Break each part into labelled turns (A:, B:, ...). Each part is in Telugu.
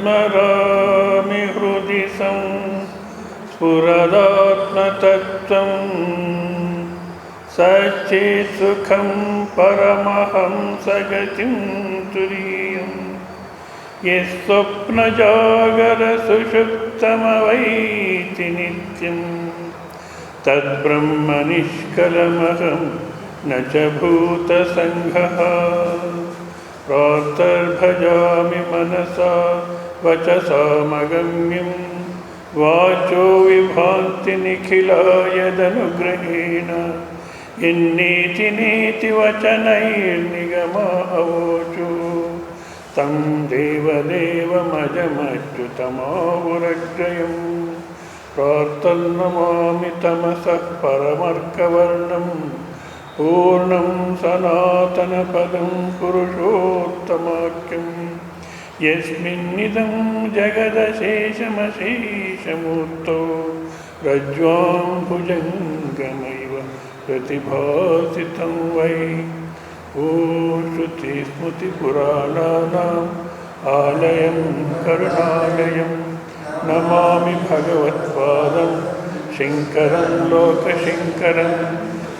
A: स्मरामि हृदि स्फुरदात्मतत्त्वं सच्चित्सुखं परमहंसगतिं तुरीयं यस्वप्नजागरसुषुप्तमवैति नित्यं तद्ब्रह्म निष्कलमहं न च भूतसङ्घः प्रातर्भजामि मनसा वचसा मगम्यं वाचो विभान्ति निखिला यदनुग्रहेण यन्नीति नीति वचनैर्निगमा अवोचो तं देवदेवमजमच्युतमावुरग्रयं प्रातर्नमामि तमसः परमर्कवर्णं पूर्णं सनातनपदं पुरुषोत्तमाख्यं यस्मिन्निदं जगदशेषमशेषमूर्तौ रज्ज्वां भुजङ्गमैव प्रतिभासितं वै ॐ श्रुतिस्मृतिपुराणानाम् आलयं करुणालयं नमामि भगवत्पादं शङ्करं लोकशङ्करं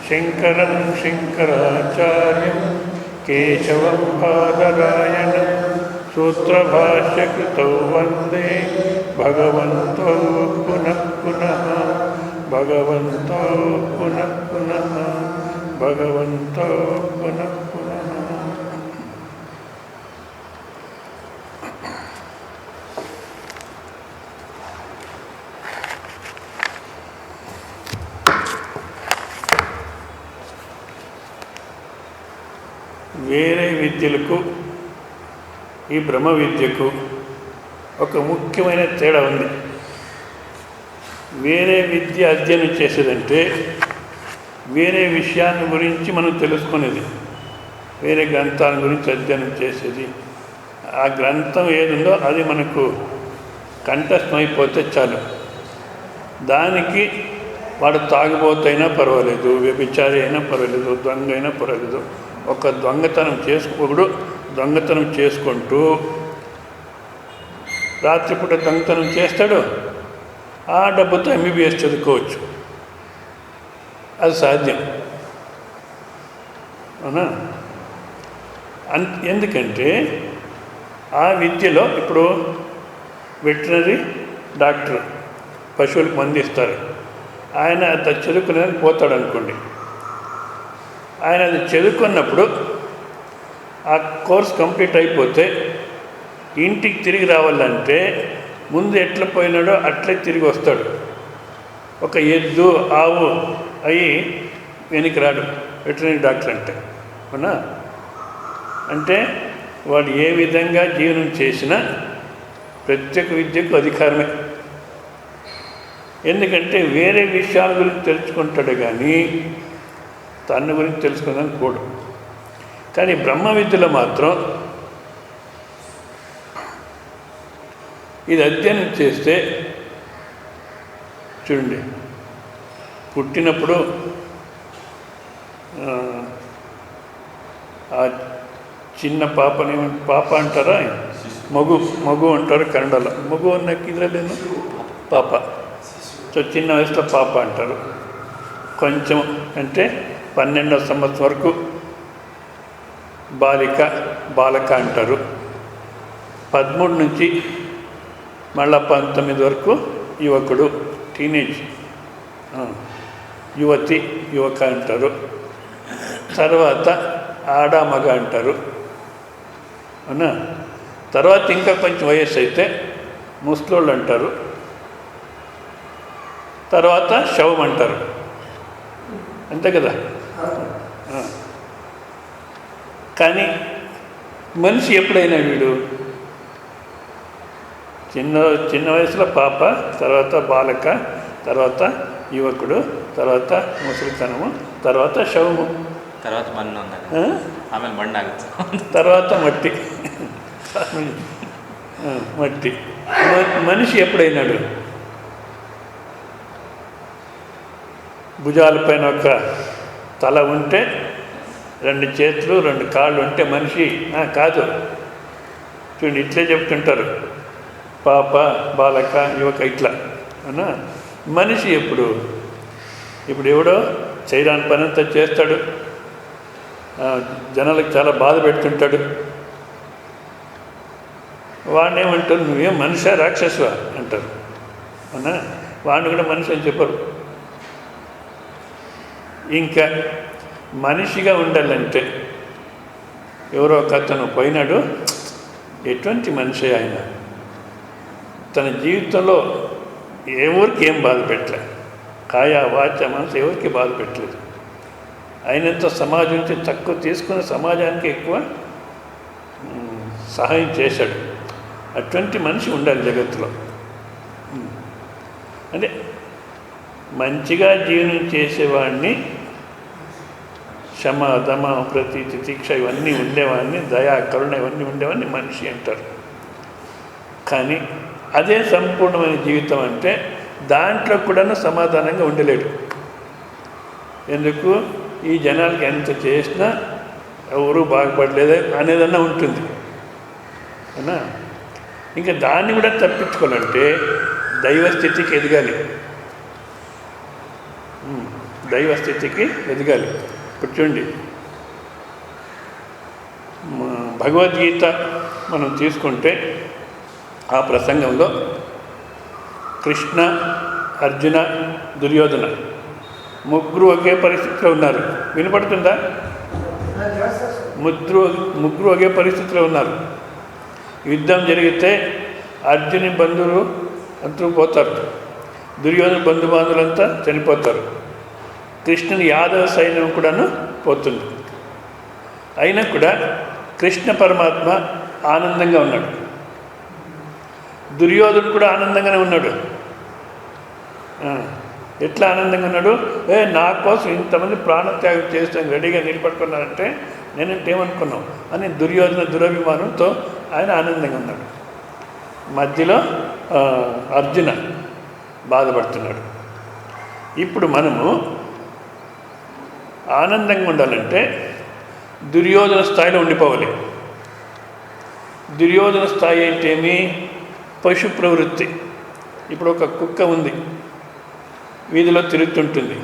A: शङ्करं शङ्कराचार्यं केशवं बादरायणं सूत्रभाष्यकृतौ वन्दे भगवन्तौ पुनः पुनः भगवन्तौ पुनः पुनः भगवन्तौ पुनः पुनः। వేరే విద్యలకు ఈ బ్రహ్మ విద్యకు ఒక ముఖ్యమైన తేడా ఉంది. వేరే విద్య అధ్యయనం చేసేదంటే వేరే విషయాన్ని గురించి మనం తెలుసుకునేది, వేరే గ్రంథాల గురించి అధ్యయనం చేసేది. ఆ గ్రంథం ఏదుందో అది మనకు కంఠస్థమైపోతే చాలు. దానికి వాడు తాగుబోతైనా పర్వాలేదు, వ్యభిచారి అయినా పర్వాలేదు, దొంగ అయినా పర్వాలేదు. ఒక దొంగతనం చేసుకుంటూ రాత్రిపూట దొంగతనం చేస్తాడు, ఆ డబ్బుతో ఎంబీబీఎస్ చదువుకోవచ్చు. అది సాధ్యం అవునా? ఎందుకంటే ఆ విద్యలో ఇప్పుడు వెటర్నరీ డాక్టర్ పశువులకు మందు ఇస్తారు. ఆయన అది చదువుకునేదానికి పోతాడు అనుకోండి. ఆయన అది చదువుకున్నప్పుడు ఆ కోర్స్ కంప్లీట్ అయిపోతే ఇంటికి తిరిగి రావాలంటే ముందు ఎట్లా పోయినాడో అట్లే తిరిగి వస్తాడు. ఒక ఎద్దు ఆవు అయ్యి వెనక్కి రాడు వెటర్నరీ డాక్టర్ అంటే. అవునా? అంటే వాడు ఏ విధంగా జీవనం చేసినా ప్రత్యేక విద్యకు అధికారమే. ఎందుకంటే వేరే విషయాల గురించి తెలుసుకుంటాడు కానీ తన గురించి తెలుసుకుందాం కూడా. కానీ బ్రహ్మ విద్యలో మాత్రం ఇది అధ్యయనం చేస్తే చూడండి, పుట్టినప్పుడు ఆ చిన్న పాపని పాప అంటారా, మగు అంటారు కన్నడలో. మగు నాకు ఇదిలేను పాప. సో చిన్న వయసులో పాప అంటారు. కొంచెం అంటే 12వ సంవత్సరం వరకు బాలక అంటారు. 13 నుంచి మళ్ళా 19 వరకు యువకుడు, టీనేజ్, యువక అంటారు. తర్వాత మగ అంటారు. అవునా? తర్వాత ఇంకా కొంచెం వయస్సు అయితే ముసలోళ్ళు అంటారు. తర్వాత శవం అంటారు. అంతే కదా? కానీ మనిషి ఎప్పుడైనా వీడు చిన్న వయసులో పాప, తర్వాత బాలక, తర్వాత యువకుడు, తర్వాత ముసలితనము, తర్వాత శవము,
B: తర్వాత
A: తర్వాత మట్టి. మనిషి ఎప్పుడైనాడు భుజాలపైన ఒక తల ఉంటే, 2 చేతులు 2 కాళ్ళు ఉంటే మనిషి కాదు. చూడండి, ఇట్లే చెప్తుంటారు, పాప, బాలక, యువక, ఇట్లా. అవునా? మనిషి ఇప్పుడు ఎవడో చేయరాని పని అంతా చేస్తాడు, జనాలకు చాలా బాధ పెడుతుంటాడు. వాడిని ఏమంటారు, నువ్వేం మనిషా రాక్షసువా అంటారు. అవునా? వాడిని కూడా మనిషి అని చెప్పరు. ఇంకా మనిషిగా ఉండాలంటే ఎవరో ఒక అతను పోయినాడు, ఎటువంటి మనిషి ఆయన, తన జీవితంలో ఎవరికి ఏం బాధ పెట్టలే, కాయ వాచ మనసు ఎవరికి బాధ పెట్టలేదు. అయినంత సమాజం నుంచి తక్కువ తీసుకుని సమాజానికి ఎక్కువ సహాయం చేశాడు. అటువంటి మనిషి ఉండాలి జగత్తులో. అంటే మంచిగా జీవనం చేసేవాడిని, శమ, దమ, ప్రతి, తితిక్ష ఇవన్నీ ఉండేవాడిని, దయా, కరుణ ఇవన్నీ ఉండేవాడిని మనిషి అంటారు. కానీ అదే సంపూర్ణమైన జీవితం అంటే దాంట్లో కూడా సమాధానంగా ఉండలేడు. ఎందుకు? ఈ జనాలకి ఎంత చేసినా ఎవరు బాగుపడలేదు అనేదన్నా ఉంటుంది. అవునా? ఇంకా దాన్ని కూడా తప్పించుకోవాలంటే దైవస్థితికి ఎదగాలి. దైవస్థితికి ఎదగాలి. ఇప్పుడు చూడండి, భగవద్గీత మనం తీసుకుంటే ఆ ప్రసంగంలో కృష్ణ, అర్జున, దుర్యోధన ముగ్గురు ఒకే పరిస్థితిలో ఉన్నారు. వినపడుతుందా? ముగ్గురు ఒకే పరిస్థితిలో ఉన్నారు. యుద్ధం జరిగితే అర్జుని బంధువులు అంతా పోతారు, దుర్యోధన బంధుబాంధువులంతా చనిపోతారు, కృష్ణుని యాదవ సైన్యం కూడాను పోతుంది. అయినా కూడా కృష్ణ పరమాత్మ ఆనందంగా ఉన్నాడు, దుర్యోధనుడు కూడా ఆనందంగానే ఉన్నాడు. ఎట్లా ఆనందంగా ఉన్నాడు? నా కోసం ఇంతమంది ప్రాణత్యాగం చేస్తాను రెడీగా నిలబడుకున్నారంటే నేనంటే ఏమనుకున్నాం అని దుర్యోధన దురభిమానంతో ఆయన ఆనందంగా ఉన్నాడు. మధ్యలో అర్జున బాధపడుతున్నాడు. ఇప్పుడు మనము ఆనందంగా ఉండాలంటే దుర్యోధన స్థాయిలో ఉండిపోవాలి. దుర్యోధన స్థాయి ఏంటేమి? పశు ప్రవృత్తి. ఇప్పుడు ఒక కుక్క ఉంది, వీధిలో తిరుగుతుంటుంది,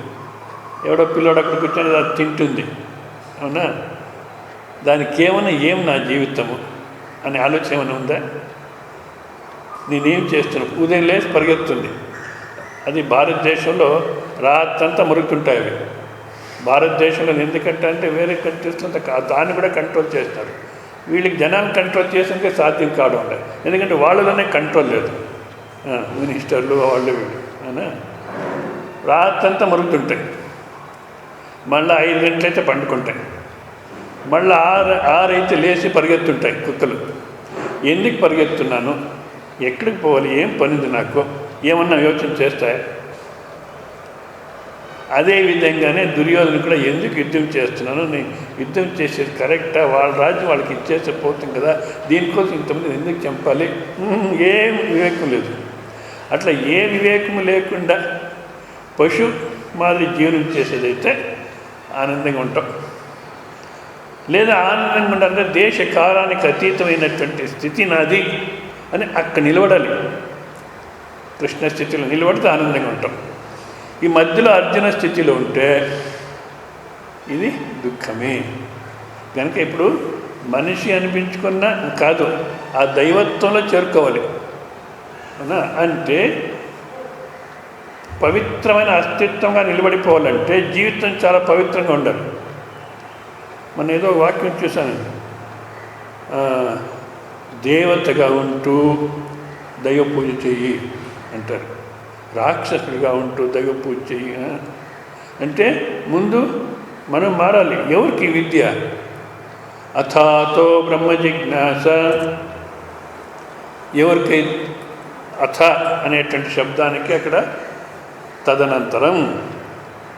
A: ఎవడో పిల్లోడు అక్కడ కూర్చొని అది తింటుంది. అవునా? దానికి ఏమైనా ఏం నా జీవితము అనే ఆలోచన ఏమైనా ఉందా? నేనేం చేస్తున్నాను? ఉదయం లేచి పరిగెత్తుంది. అది భారతదేశంలో రాత్రంతా మురుగుతుంటాయి అవి. భారతదేశంలో ఎందుకంటే అంటే వేరే కంట్రీస్లో దాన్ని కూడా కంట్రోల్ చేస్తారు. వీళ్ళకి జనాన్ని కంట్రోల్ చేసేందుకే సాధ్యం కావడం లేదు. ఎందుకంటే వాళ్ళలోనే కంట్రోల్ లేదు, మినిస్టర్లు వాళ్ళు వీళ్ళు. అవునా? రాత్రంతా మురుగుతుంటాయి, మళ్ళీ 5 గంటలైతే పండుకుంటాయి, మళ్ళీ 6 అయితే లేచి పరిగెత్తుంటాయి కుక్కలు. ఎందుకు పరిగెత్తున్నాను, ఎక్కడికి పోవాలి, ఏం పనింది నాకు, ఏమన్నా యోచన చేస్తాయి? అదేవిధంగానే దుర్యోధన కూడా ఎందుకు యుద్ధం చేస్తున్నాను, నేను యుద్ధం చేసేది కరెక్టా, వాళ్ళ రాజ్యం వాళ్ళకి ఇచ్చేస్తే పోతుంది కదా, దీనికోసం ఇంతమంది ఎందుకు చంపాలి? ఏం వివేకం లేదు. అట్లా ఏ వివేకం లేకుండా పశు మాదిరి జీవనం చేసేదైతే ఆనందంగా ఉంటాం. లేదా ఆనందంగా ఉండాలంటే దేశ కాలానికి అతీతమైనటువంటి స్థితి నాది అని అక్కడ నిలబడాలి. కృష్ణ స్థితిలో నిలబడితే ఆనందంగా ఉంటాం. ఈ మధ్యలో అర్జున స్థితిలో ఉంటే ఇది దుఃఖమే. కనుక ఇప్పుడు మనిషి అనిపించుకున్న కాదు, ఆ దైవత్వంలో చేరుకోవాలి. అవునా? అంటే పవిత్రమైన అస్తిత్వంగా నిలబడిపోవాలంటే జీవితం చాలా పవిత్రంగా ఉండాలి. మన ఏదో వాక్యం చూశాను, దేవతగా ఉంటూ దైవ పూజ చెయ్యి అంటారు, రాక్షసుడిగా ఉంటూ దైవ పూజ చెయ్యి అంటే ముందు మనం మారాలి. ఎవరికి విద్య? అథాతో బ్రహ్మ జిజ్ఞాస. ఎవరికి అథ అనేటువంటి శబ్దానికి అక్కడ తదనంతరం,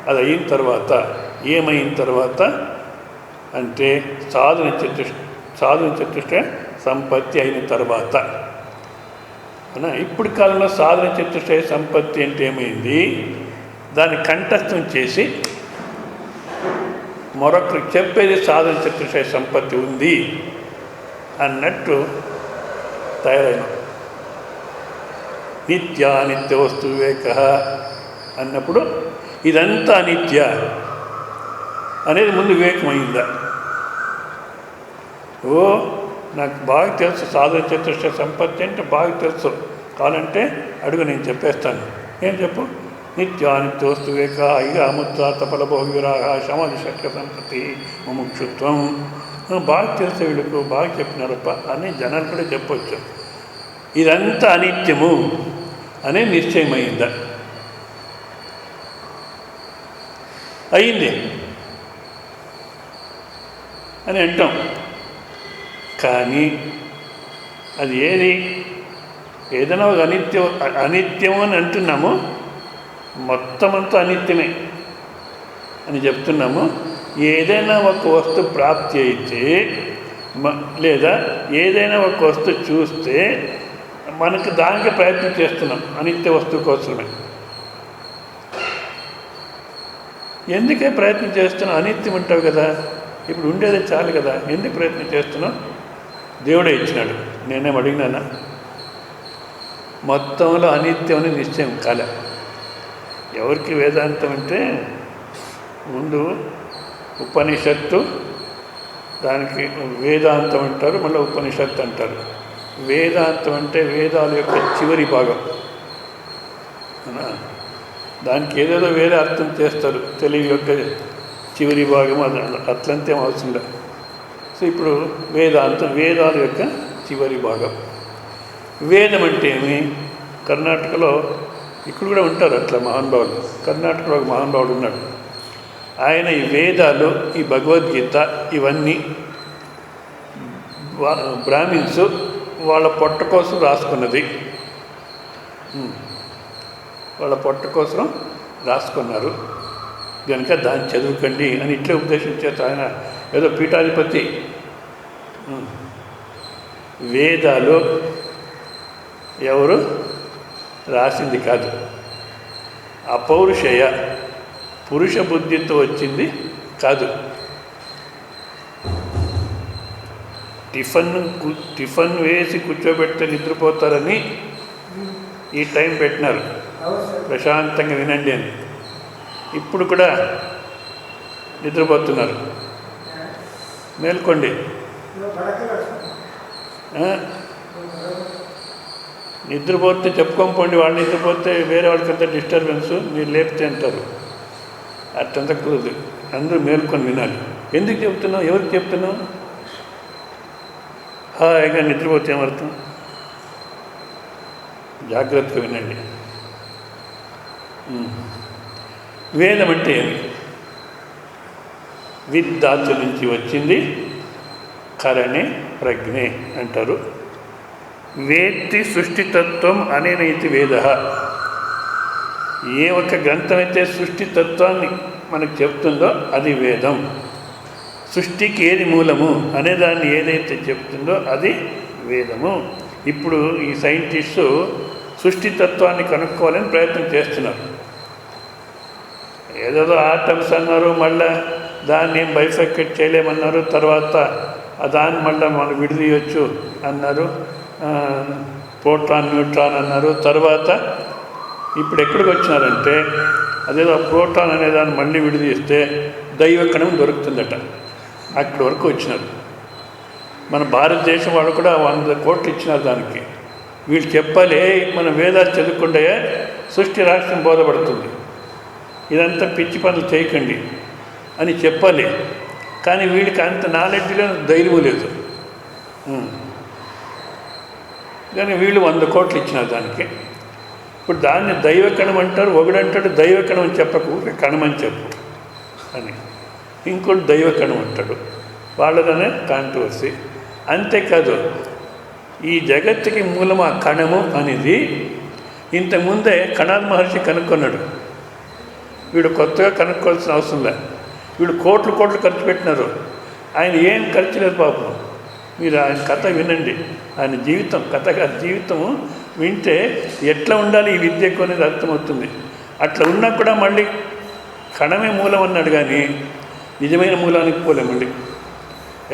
A: అది అయిన తర్వాత, ఏమైన తర్వాత అంటే సాధన చతుష్ట సంపత్తి అయిన తర్వాత. అవునా? ఇప్పుడు కాలంలో సాధన చతుష్ట సంపత్తి అంటే ఏమైంది? దాన్ని కంఠస్థం చేసి మరొకరికి చెప్పేది సాధన చతుష్ట సంపత్తి ఉంది అన్నట్టు తయారైన. నిత్యానిత్య వస్తు వివేక అన్నప్పుడు ఇదంతా అనిత్య అనేది ముందు వివేకమైందా? ఓ నాకు బాగా తెలుసు సాధన చతుష్ట సంపత్తి అంటే బాగా తెలుసు, కావాలంటే అడుగు నేను చెప్పేస్తాను. ఏం చెప్పు? నిత్యానిత్య వస్తు వివేక ఇక అముత్రాత ఫలభోగ విరాగ సమాధి శక్య సంపత్తి ముముక్షుత్వం. బాగా తెలుసు వీళ్ళకు, బాగా చెప్పినారప్ప అని జనాలు కూడా చెప్పవచ్చు. ఇదంతా అనిత్యము అనే నిశ్చయమైందా? అయింది అని అంటాం. కానీ అది ఏది? ఏదైనా ఒక అనిత్యము అని అంటున్నాము, మొత్తం అంతా అనిత్యమే అని చెప్తున్నాము. ఏదైనా ఒక వస్తువు ప్రాప్తి అయితే లేదా ఏదైనా ఒక వస్తువు చూస్తే మనకు దానికి ప్రయత్నం చేస్తున్నాం, అనిత్య వస్తువు కోసమే. ఎందుకే ప్రయత్నం చేస్తున్నాం? అనిత్యం ఉంటావు కదా, ఇప్పుడు ఉండేదే చాలు కదా, ఎందుకు ప్రయత్నం చేస్తున్నాం? దేవుడే ఇచ్చినాడు, నేనేం అడిగినానా? మొత్తంలో అనిత్యం అని నిశ్చయం కాలే. ఎవరికి వేదాంతం అంటే ముందు ఉపనిషత్తు, దానికి వేదాంతం అంటారు, మళ్ళీ ఉపనిషత్తు అంటారు. వేదాంతం అంటే వేదాల యొక్క చివరి భాగం. దానికి ఏదేదో వేరే అర్థం చేస్తారు, తెలివి యొక్క చివరి భాగం అది, అట్లంతేం అవసరం లేదు. సో ఇప్పుడు వేదాంతం వేదాల యొక్క చివరి భాగం. వేదం అంటే ఏమి? కర్ణాటకలో ఇక్కడ కూడా ఉంటారు అట్లా మహానుభావులు. కర్ణాటకలో ఒక మహానుభావుడు ఉన్నాడు, ఆయన ఈ వేదాలు, ఈ భగవద్గీత ఇవన్నీ బ్రాహ్మిన్స్ వాళ్ళ పొట్ట కోసం రాసుకున్నది, వాళ్ళ పొట్ట కోసం రాసుకున్నారు కనుక దాన్ని చదువుకండి అని ఇట్లే ఉపదేశించారు. ఆయన ఏదో పీఠాధిపతి. వేదాలు ఎవరు రాసింది కాదు, అపౌరుషయ పురుష బుద్ధితో వచ్చింది కాదు. టిఫన్ వేసి కూర్చోబెడితే నిద్రపోతారని ఈ టైం పెట్టినారు, ప్రశాంతంగా వినండి అని. ఇప్పుడు కూడా నిద్రపోతున్నారు, మేల్కోండి. నిద్రపోతే చెప్పుకోకపోండి, వాళ్ళు నిద్రపోతే వేరే వాళ్ళకంతా డిస్టర్బెన్స్, మీరు లేపితే అంటారు. అట్టంతా కుదరదు, అందరూ మేల్కొని వినాలి. ఎందుకు చెప్తున్నావు? ఎవరికి చెప్తున్నావు? హాయిగా నిద్రపోతే ఏమర్థం? జాగ్రత్తగా వినండి. వేదం అంటే ఏమి? విద్ధాతు నుంచి వచ్చింది, కరణే ప్రజ్ఞే అంటారు. వేత్తి సృష్టితత్వం అనేనైతి వేద. ఏ ఒక్క గ్రంథం అయితే సృష్టితత్వాన్ని మనకు చెప్తుందో అది వేదం. సృష్టికి ఏది మూలము అనేదాన్ని ఏదైతే చెప్తుందో అది వేదము. ఇప్పుడు ఈ సైంటిస్టు సృష్టితత్వాన్ని కనుక్కోవాలని ప్రయత్నం చేస్తున్నారు. ఏదేదో ఆటమ్స్ అన్నారు, మళ్ళీ దాన్ని బైఫెక్ట్ చేయలేమన్నారు, తర్వాత దాన్ని మళ్ళీ మనం విడదీయచ్చు అన్నారు, ప్రోటాన్ న్యూట్రాన్ అన్నారు. తర్వాత ఇప్పుడు ఎక్కడికి వచ్చినారంటే అదేదో ప్రోటాన్ అనేదాన్ని మళ్ళీ విడదీస్తే దైవ కణం దొరుకుతుందట. అక్కడి వరకు వచ్చినారు. మన భారతదేశం వాళ్ళు కూడా 100 కోట్లు ఇచ్చినారు దానికి. వీళ్ళు చెప్పాలి, మన వేదాలు చదువుకుంటే సృష్టి రహస్యం బోధపడుతుంది, ఇదంతా పిచ్చి పనులు చేయకండి అని చెప్పాలి. కానీ వీళ్ళకి అంత నాలెడ్జ్ లేదు, ధైర్యం లేదు. కానీ వీళ్ళు 100 కోట్లు ఇచ్చినారు దానికి. ఇప్పుడు దాన్ని దైవ కణం అంటారు. ఒకడంటాడు దైవ కణం అని చెప్పకు, కణం అని చెప్పు అని, ఇంకోటి దైవ కణం అంటాడు. వాళ్ళదనే కాంట్రవర్సీ. అంతేకాదు, ఈ జగత్తుకి మూలం ఆ కణము అనేది ఇంతకుముందే కణాద మహర్షి కనుక్కున్నాడు. వీడు కొత్తగా కనుక్కోవాల్సిన అవసరం లేదు. వీడు కోట్లు ఖర్చు పెట్టినారు, ఆయన ఏం ఖర్చు లేదు పాపం. మీరు ఆయన కథ వినండి. ఆయన జీవితం, కథగా జీవితము వింటే ఎట్లా ఉండాలి ఈ విద్యకు అనేది అర్థమవుతుంది. అట్లా ఉన్నా కూడా మళ్ళీ కణమే మూలం అన్నాడు, కానీ నిజమైన మూలానికి పోలే. మళ్ళీ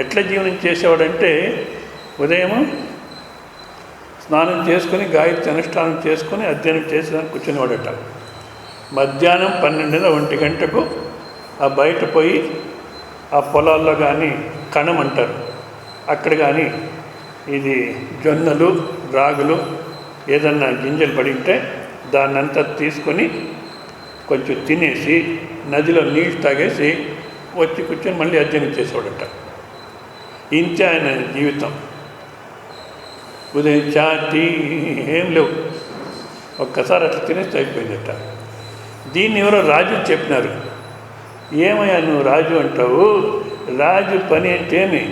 A: ఎట్లా జీవనం చేసేవాడంటే, ఉదయం స్నానం చేసుకొని గాయత్రి అనుష్ఠానం చేసుకొని అధ్యయనం చేసేదానికి కూర్చునేవాడట. మధ్యాహ్నం 12-1 గంటకు ఆ బయట పోయి ఆ పొలాల్లో కానీ కణం అంటారు, అక్కడ కానీ ఇది జొన్నలు రాగులు ఏదన్నా గింజలు పడి ఉంటే దాన్నంతా తీసుకొని కొంచెం తినేసి నదిలో నీళ్ళు తాగేసి వచ్చి కూర్చొని మళ్ళీ అధ్యయనం చేసేవాడట. ఇంతే ఆయన జీవితం. ఉదయం చా టీ ఏం లేవు, ఒక్కసారి అట్లా తినేసి అయిపోయిందట. దీన్ని ఎవరో రాజు చెప్పినారు. ఏమయ్యా నువ్వు రాజు అంటావు, రాజు పని అంటే ఏమి,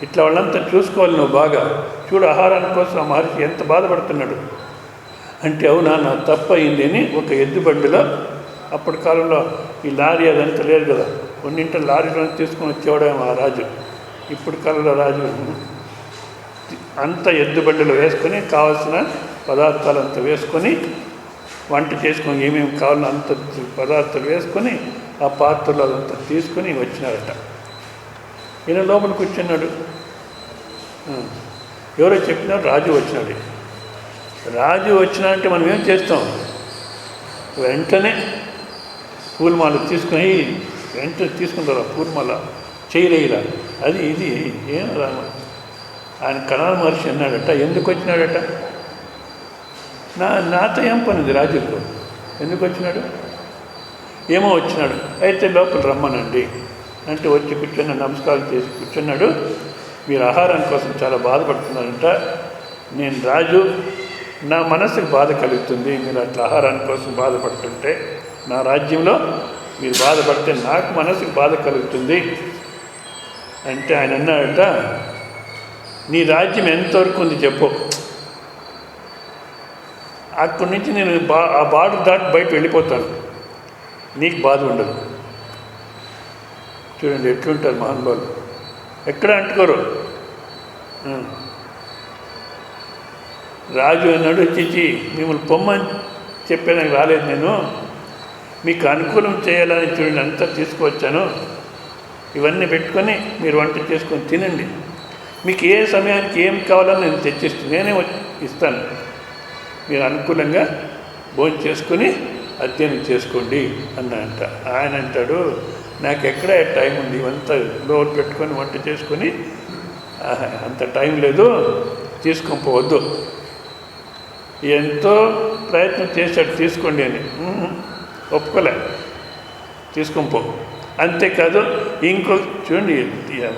A: ఇట్లా వాళ్ళంతా చూసుకోవాలి, నువ్వు బాగా చూడు, ఆహారాని కోసం ఆ మహర్షి ఎంత బాధపడుతున్నాడు అంటే, అవునా నా తప్పు అయింది అని ఒక ఎద్దు బండిలో, అప్పటి కాలంలో ఈ లారీ అదంతా లేదు కదా, కొన్నింటి లారీలో తీసుకొని వచ్చేవాడేమో ఆ రాజు. ఇప్పుడు కాలంలో రాజు అంత ఎద్దు బండిలో వేసుకొని కావాల్సిన పదార్థాలంతా వేసుకొని వంట చేసుకొని ఏమేమి కావాలో అంత పదార్థాలు వేసుకొని ఆ పాత్రలో అదంతా తీసుకొని వచ్చినారట. ఈయన లోపల కూర్చున్నాడు. ఎవరో చెప్పినారు రాజు వచ్చినాడు. రాజు వచ్చినాడంటే మనం ఏం చేస్తాం, వెంటనే పూలమాల తీసుకుని వెంటనే తీసుకుంటారు. ఆ పూలమాల చేయలేరా అది ఇది ఏం రామ. ఆయన కణాద మహర్షి అన్నాడట, ఎందుకు వచ్చినాడట, నాతో ఏం పనిది రాజుతో, ఎందుకు వచ్చినాడు, ఏమో వచ్చినాడు, అయితే లోపల రమ్మనండి అంటే వచ్చి కూర్చొని నమస్కారం చేసి కూర్చున్నాడు. మీరు ఆహారం కోసం చాలా బాధపడుతున్నారంట, నేను రాజు, నా మనసుకు బాధ కలుగుతుంది మీరు అట్లా ఆహారాని కోసం బాధపడుతుంటే, నా రాజ్యంలో మీరు బాధపడితే నాకు మనసుకు బాధ కలుగుతుంది అంటే ఆయన అన్నాడట, నీ రాజ్యం ఎంతవరకు ఉంది చెప్పు, అక్కడి నుంచి నేను ఆ బార్డర్ దాటి బయట వెళ్ళిపోతాను, నీకు బాధ ఉండదు. చూడండి ఎట్లుంటారు మహానుభావులు, ఎక్కడ అంటుకోరు. రాజు అన్నాడు, చిచి మిమ్మల్ని పొమ్మని చెప్పేదానికి రాలేదు నేను, మీకు అనుకూలం చేయాలని చూడండి అంతా తీసుకువచ్చాను, ఇవన్నీ పెట్టుకొని మీరు వంట చేసుకొని తినండి, మీకు ఏ సమయానికి ఏం కావాలని నేను తెచ్చిస్తాను, నేనే ఇస్తాను, మీరు అనుకూలంగా భోజనం చేసుకొని అధ్యయనం చేసుకోండి అన్నంట. ఆయన అంటాడు, నాకు ఎక్కడ టైం ఉంది, ఇవంతా లోటు పెట్టుకొని వంట చేసుకొని అంత టైం లేదు, తీసుకొని పోవద్దు. ఎంతో ప్రయత్నం చేశాడు తీసుకోండి అని, ఒప్పుకోలే, తీసుకొని పో. అంతేకాదు ఇంకో చూడండి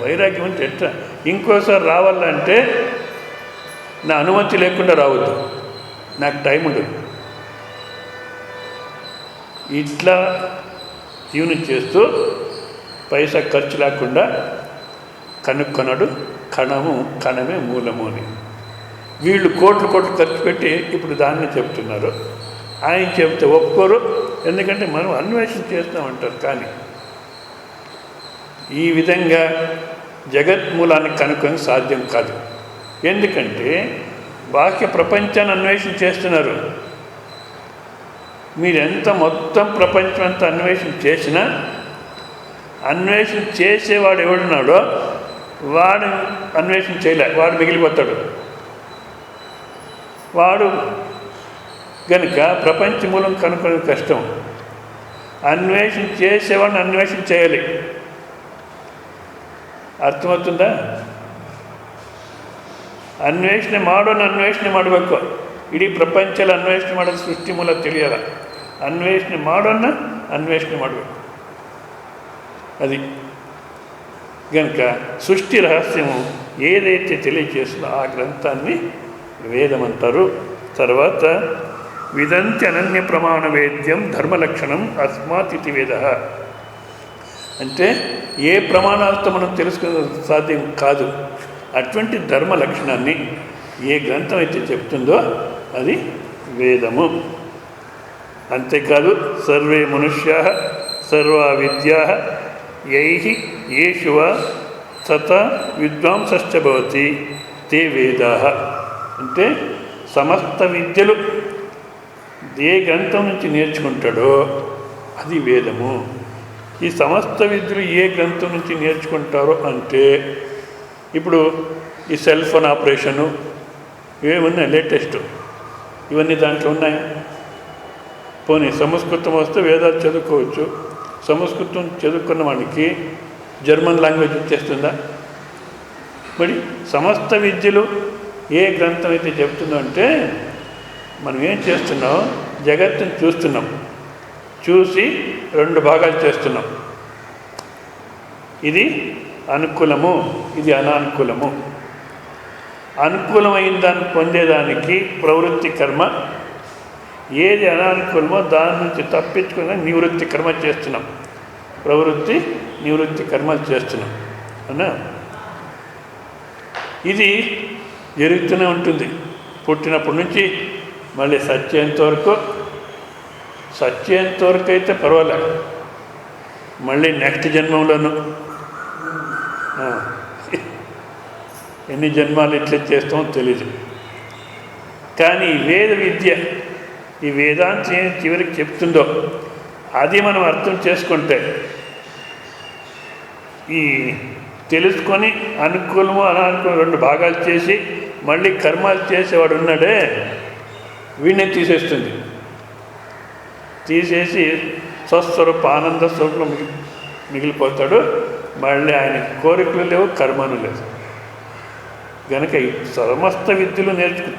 A: వైరాగ్యం అంటే ఎట్లా, ఇంకోసారి రావాలంటే నా అనుమతి లేకుండా రావద్దు, నాకు టైం ఉండదు. ఇట్లా జీవనం చేస్తూ పైసా ఖర్చు లేకుండా కనుక్కున్నాడు కణమే మూలము అని. వీళ్ళు కోట్లు ఖర్చు పెట్టి ఇప్పుడు దాన్ని చెప్తున్నారు. ఆయన చెప్తే ఒప్పుకోరు, ఎందుకంటే మనం అన్వేషణ చేస్తామంటారు. కానీ ఈ విధంగా జగత్మూలాన్ని కనుక్కొని సాధ్యం కాదు. ఎందుకంటే బాహ్య ప్రపంచాన్ని అన్వేషణ చేస్తున్నారు. మీరెంత మొత్తం ప్రపంచం అంతా అన్వేషణ చేసినా, అన్వేషణ చేసేవాడు ఎవడున్నాడో వాడు అన్వేషణ చేయలే, వాడు మిగిలిపోతాడు. వాడు కనుక ప్రపంచ మూలం కనుక్కోవడం కష్టం. అన్వేషణ చేసేవాడిని అన్వేషణ చేయాలి. ಅರ್ಥಮೌతుందా? ಅನ್ವೇಷಣೆ ಮಾಡೋನು ಅನ್ವೇಷಣೆ ಮಾಡಬೇಕು. ಇಡೀ ಪ್ರಪಂಚದಲ್ಲಿ ಅನ್ವೇಷಣೆ ಮಾಡೋದು ಸೃಷ್ಟಿ ಮೂಲ ತಿಳಿಯಲ್ಲ. ಅನ್ವೇಷಣೆ ಮಾಡೋನ್ನ ಅನ್ವೇಷಣೆ ಮಾಡಬೇಕು. అది కనుక సృష్టి రహస్యము ఏదైతే తెలియచేస్తుందో ఆ గ్రంథాన్ని వేదం అంటారు. తర్వాత విదంతి అనన్య ప్రమాణ వేద్యం ధర్మలక్షణం అస్మాత్ ఇతి వేద. అంటే ఏ ప్రమాణాలతో మనం తెలుసుకునే సాధ్యం కాదు. అటువంటి ధర్మ లక్షణాన్ని ఏ గ్రంథం అయితే చెప్తుందో అది వేదము. అంతేకాదు సర్వే మనుష్యా సర్వా విద్యా యైహి యేషు వా సత విద్వాంసశ్చ భవతి తే వేదాః. అంటే సమస్త విద్యలు ఏ గ్రంథం నుంచి నేర్చుకుంటాడో అది వేదము. ఈ సమస్త విద్యలు ఏ గ్రంథం నుంచి నేర్చుకుంటారో అంటే ఇప్పుడు ఈ సెల్ ఫోన్ ఆపరేషను ఇవేమున్నాయి లేటెస్ట్, ఇవన్నీ దాంట్లో ఉన్నాయా? పోనీ సంస్కృతం వస్తే వేదాలు చదువుకోవచ్చు. సంస్కృతం చదువుకున్న వానికి జర్మన్ లాంగ్వేజ్ వచ్చేస్తుందా? మరి సమస్త విద్యలు ఏ గ్రంథం అయితే చెప్తుందో అంటే మనం ఏం చేస్తున్నాం, జగత్తుని చూస్తున్నాం, చూసి రెండు భాగాలు చేస్తున్నాం. ఇది అనుకూలము, ఇది అనానుకూలము. అనుకూలమైన దాన్ని పొందేదానికి ప్రవృత్తి కర్మ, ఏది అనానుకూలమో దాని నుంచి తప్పించుకుని నివృత్తి కర్మ చేస్తున్నాం. ప్రవృత్తి నివృత్తి కర్మలు చేస్తున్నాం అన్నా. ఇది జరుగుతూనే ఉంటుంది పుట్టినప్పటి నుంచి మళ్ళీ సత్యంతవరకు. సత్యంతవరకు అయితే పర్వాలేదు, మళ్ళీ నెక్స్ట్ జన్మంలోనూ ఎన్ని జన్మాలు ఇట్లా చేస్తామో తెలీదు. కానీ ఈ వేద విద్య, ఈ వేదాంతం ఏం చివరికి చెప్తుందో అది మనం అర్థం చేసుకుంటే, ఈ తెలుసుకొని అనుకూలము అనానుకూలం రెండు భాగాలు చేసి మళ్ళీ కర్మాలు చేసేవాడు ఉన్నాడే వీడిని తీసేస్తుంది. తీసేసి స్వస్వరూప ఆనంద స్వరూపం మిగిలిపోతాడు. మళ్ళీ ఆయన కోరికలు లేవు, కర్మను లేదు. కనుక ఈ సమస్త విద్యలు నేర్చుకు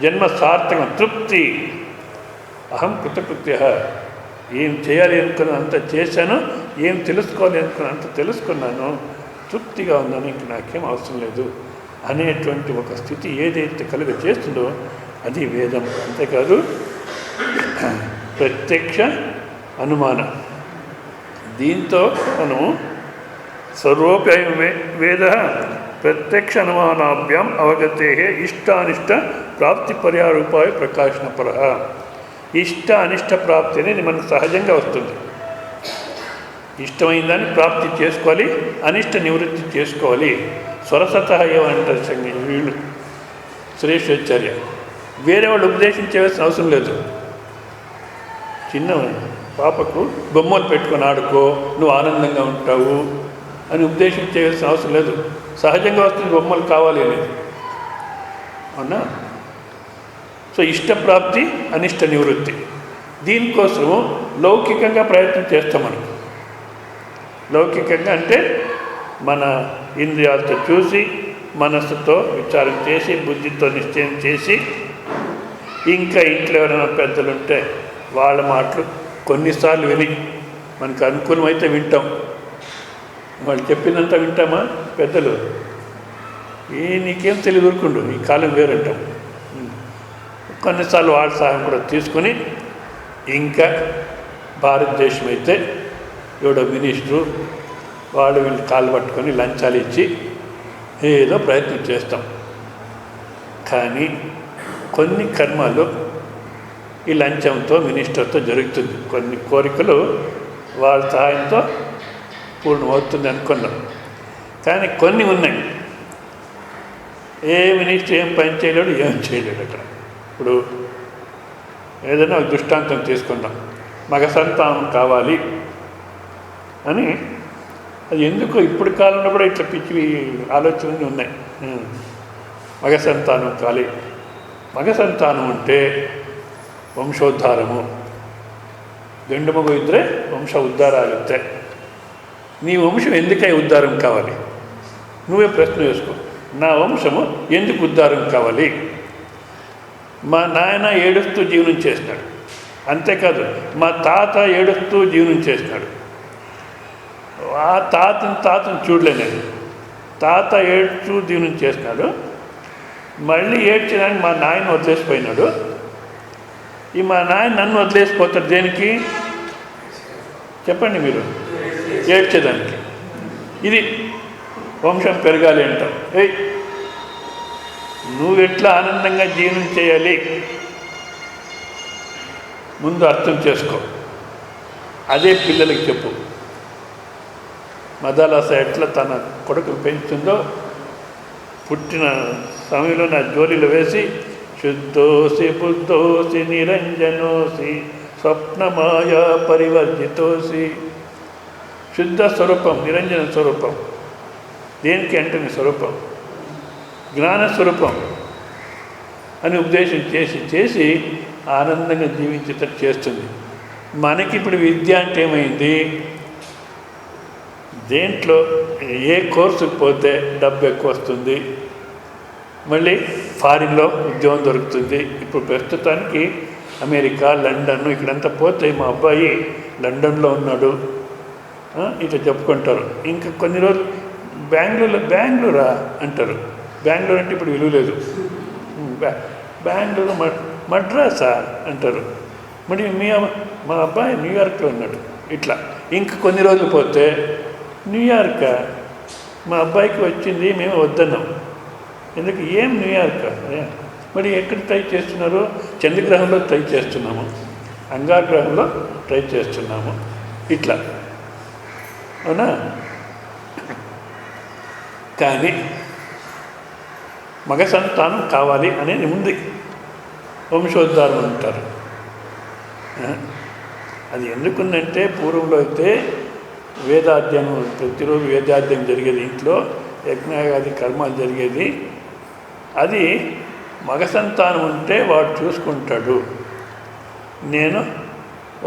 A: జన్మ సార్థకం, తృప్తి. అహం కృతకృత్య. ఏం చేయాలి అనుకున్నా అంత చేశాను, ఏం తెలుసుకోవాలి అనుకున్నా అంత తెలుసుకున్నాను, తృప్తిగా ఉందని ఇంక నాకేం అవసరం లేదు అనేటువంటి ఒక స్థితి ఏదైతే కలుగ చేస్తుందో అది వేదం. అంతేకాదు ప్రత్యక్ష అనుమాన. దీంతో మనము సర్వోప్యయం వేద ప్రత్యక్ష అనుమానాభ్యాం అవగతే ఇష్టానిష్ట ప్రాప్తి పర్యారూపాయ ప్రకాశనపర. ఇష్ట అనిష్ట ప్రాప్తి అనేది మనకు సహజంగా వస్తుంది. ఇష్టమైన దాన్ని ప్రాప్తి చేసుకోవాలి, అనిష్ట నివృత్తి చేసుకోవాలి. స్వరసత ఏమంటారు వీళ్ళు శ్రేష్ఠాచార్య. వేరే వాళ్ళు ఉపదేశించేవాల్సిన అవసరం లేదు. చిన్న పాపకు బొమ్మలు పెట్టుకొని ఆడుకో, నువ్వు ఆనందంగా ఉంటావు అని ఉపదేశించేయాల్సిన అవసరం లేదు. సహజంగా వస్తుంది బొమ్మలు కావాలి అనేది. అవునా? సో ఇష్టప్రాప్తి అనిష్ట నివృత్తి. దీనికోసము లౌకికంగా ప్రయత్నం చేస్తాం. మనం లౌకికంగా అంటే మన ఇంద్రియాలతో చూసి, మనస్సుతో విచారం చేసి, బుద్ధితో నిశ్చయం చేసి, ఇంకా ఇంట్లో ఎవరైనా పెద్దలు ఉంటే వాళ్ళ మాటలు కొన్నిసార్లు విని మనకు అనుకూలమైతే వింటాం. వాళ్ళు చెప్పినంత వింటామా? పెద్దలు నీకేం తెలియదు ఊరుకుండు, ఈ కాలం వేరంటాం. కొన్నిసార్లు వాళ్ళ సహాయం కూడా తీసుకొని, ఇంకా భారతదేశం అయితే ఎవడో మినిస్టరు వాళ్ళు వీళ్ళు కాళ్ళు పట్టుకొని లంచాలు ఇచ్చి ఏదో ప్రయత్నం చేస్తాం. కానీ కొన్ని కర్మాలు ఈ లంచంతో మినిస్టర్తో జరుగుతుంది. కొన్ని కోరికలు వాళ్ళ సహాయంతో పూర్ణమవుతుంది అనుకున్నాం. కానీ కొన్ని ఉన్నాయి ఏ మినిస్టర్ ఏం పని చేయలేడు, ఏం చేయలేడు. అక్కడ ఇప్పుడు ఏదైనా ఒక దృష్టాంతం తీసుకుందాం. మగ సంతానం కావాలి అని, అది ఎందుకో ఇప్పుడు కాలంలో కూడా ఇట్లా పిచ్చి ఆలోచనలు ఉన్నాయి. మగ సంతానం కావాలి. మగ సంతానం అంటే వంశోద్ధారము, ಗಂಡು ಮಗು ಇದ್ದರೆ ವಂಶ ಉದ್ಧಾರ ಆಗುತ್ತೆ. నీ వంశం ఎందుకై ఉద్ధారం కావాలి? నువ్వే ప్రశ్న వేసుకో. నా వంశము ఎందుకు ఉద్ధారం కావాలి? మా నాయన ఏడుస్తూ జీవనం చేసినాడు, అంతేకాదు మా తాత ఏడుస్తూ జీవనం చేసినాడు. ఆ తాతను చూడలేను. తాత ఏడుస్తూ జీవనం చేసినాడు, మళ్ళీ ఏడ్చడానికి మా నాయన వదిలేసిపోయినాడు. ఈ మా నాయన నన్ను వదిలేసిపోతాడు దేనికి చెప్పండి మీరు? ఏడ్చేదానికి. ఇది వంశం పెరగాలి అంటాం. నువ్వెట్లా ఆనందంగా జీవనం చేయాలి ముందు అర్థం చేసుకో. అదే పిల్లలకి చెప్పు. మదాలస ఎట్లా తన కొడుకు పెంచుతుందో పుట్టిన సమయంలో నా జోలిలో వేసి శుద్ధోసి బుద్ధోసి నిరంజనోసి స్వప్నమాయా పరివర్జితోసి. శుద్ధ స్వరూపం, నిరంజన స్వరూపం. దేనికి అంటే నీ స్వరూపం జ్ఞానస్వరూపం అని ఉపదేశం చేసి ఆనందంగా జీవించేటట్టు చేస్తుంది. మనకి ఇప్పుడు విద్య అంటే ఏమైంది? దేంట్లో ఏ కోర్సుకు పోతే డబ్బు ఎక్కువ వస్తుంది, మళ్ళీ ఫారిన్లో ఉద్యోగం దొరుకుతుంది. ఇప్పుడు ప్రస్తుతానికి అమెరికా, లండన్ ఇక్కడంతా పోతే మా అబ్బాయి లండన్లో ఉన్నాడు ఇట్లా చెప్పుకుంటారు. ఇంకా కొన్ని రోజులు బెంగళూరా అంటారు. బెంగళూరు అంటే ఇప్పుడు విలువ లేదు. బెంగళూరు మద్రాసా అంటారు. మరి మా అబ్బాయి న్యూయార్క్లో ఉన్నాడు. ఇట్లా ఇంక కొన్ని రోజులు పోతే న్యూయార్క్ మా అబ్బాయికి వచ్చింది, మేము వద్దన్నాం. ఎందుకు? ఏం న్యూయార్క్? మరి ఎక్కడ ట్రై చేస్తున్నారు? చంద్రగ్రహంలో ట్రై చేస్తున్నాము, అంగారగ్రహంలో ట్రై చేస్తున్నాము. ఇట్లా అవునా? కానీ మగ సంతానం కావాలి అనేది ఉంది. వంశోద్ధారం అంటారు. అది ఎందుకుందంటే పూర్వంలో అయితే వేదాధ్యయనం, ప్రతిరోజు వేదాధ్యయనం జరిగేది, ఇంట్లో యజ్ఞాది కర్మాలు జరిగేది. అది మగ సంతానం ఉంటే వాడు చూసుకుంటాడు. నేను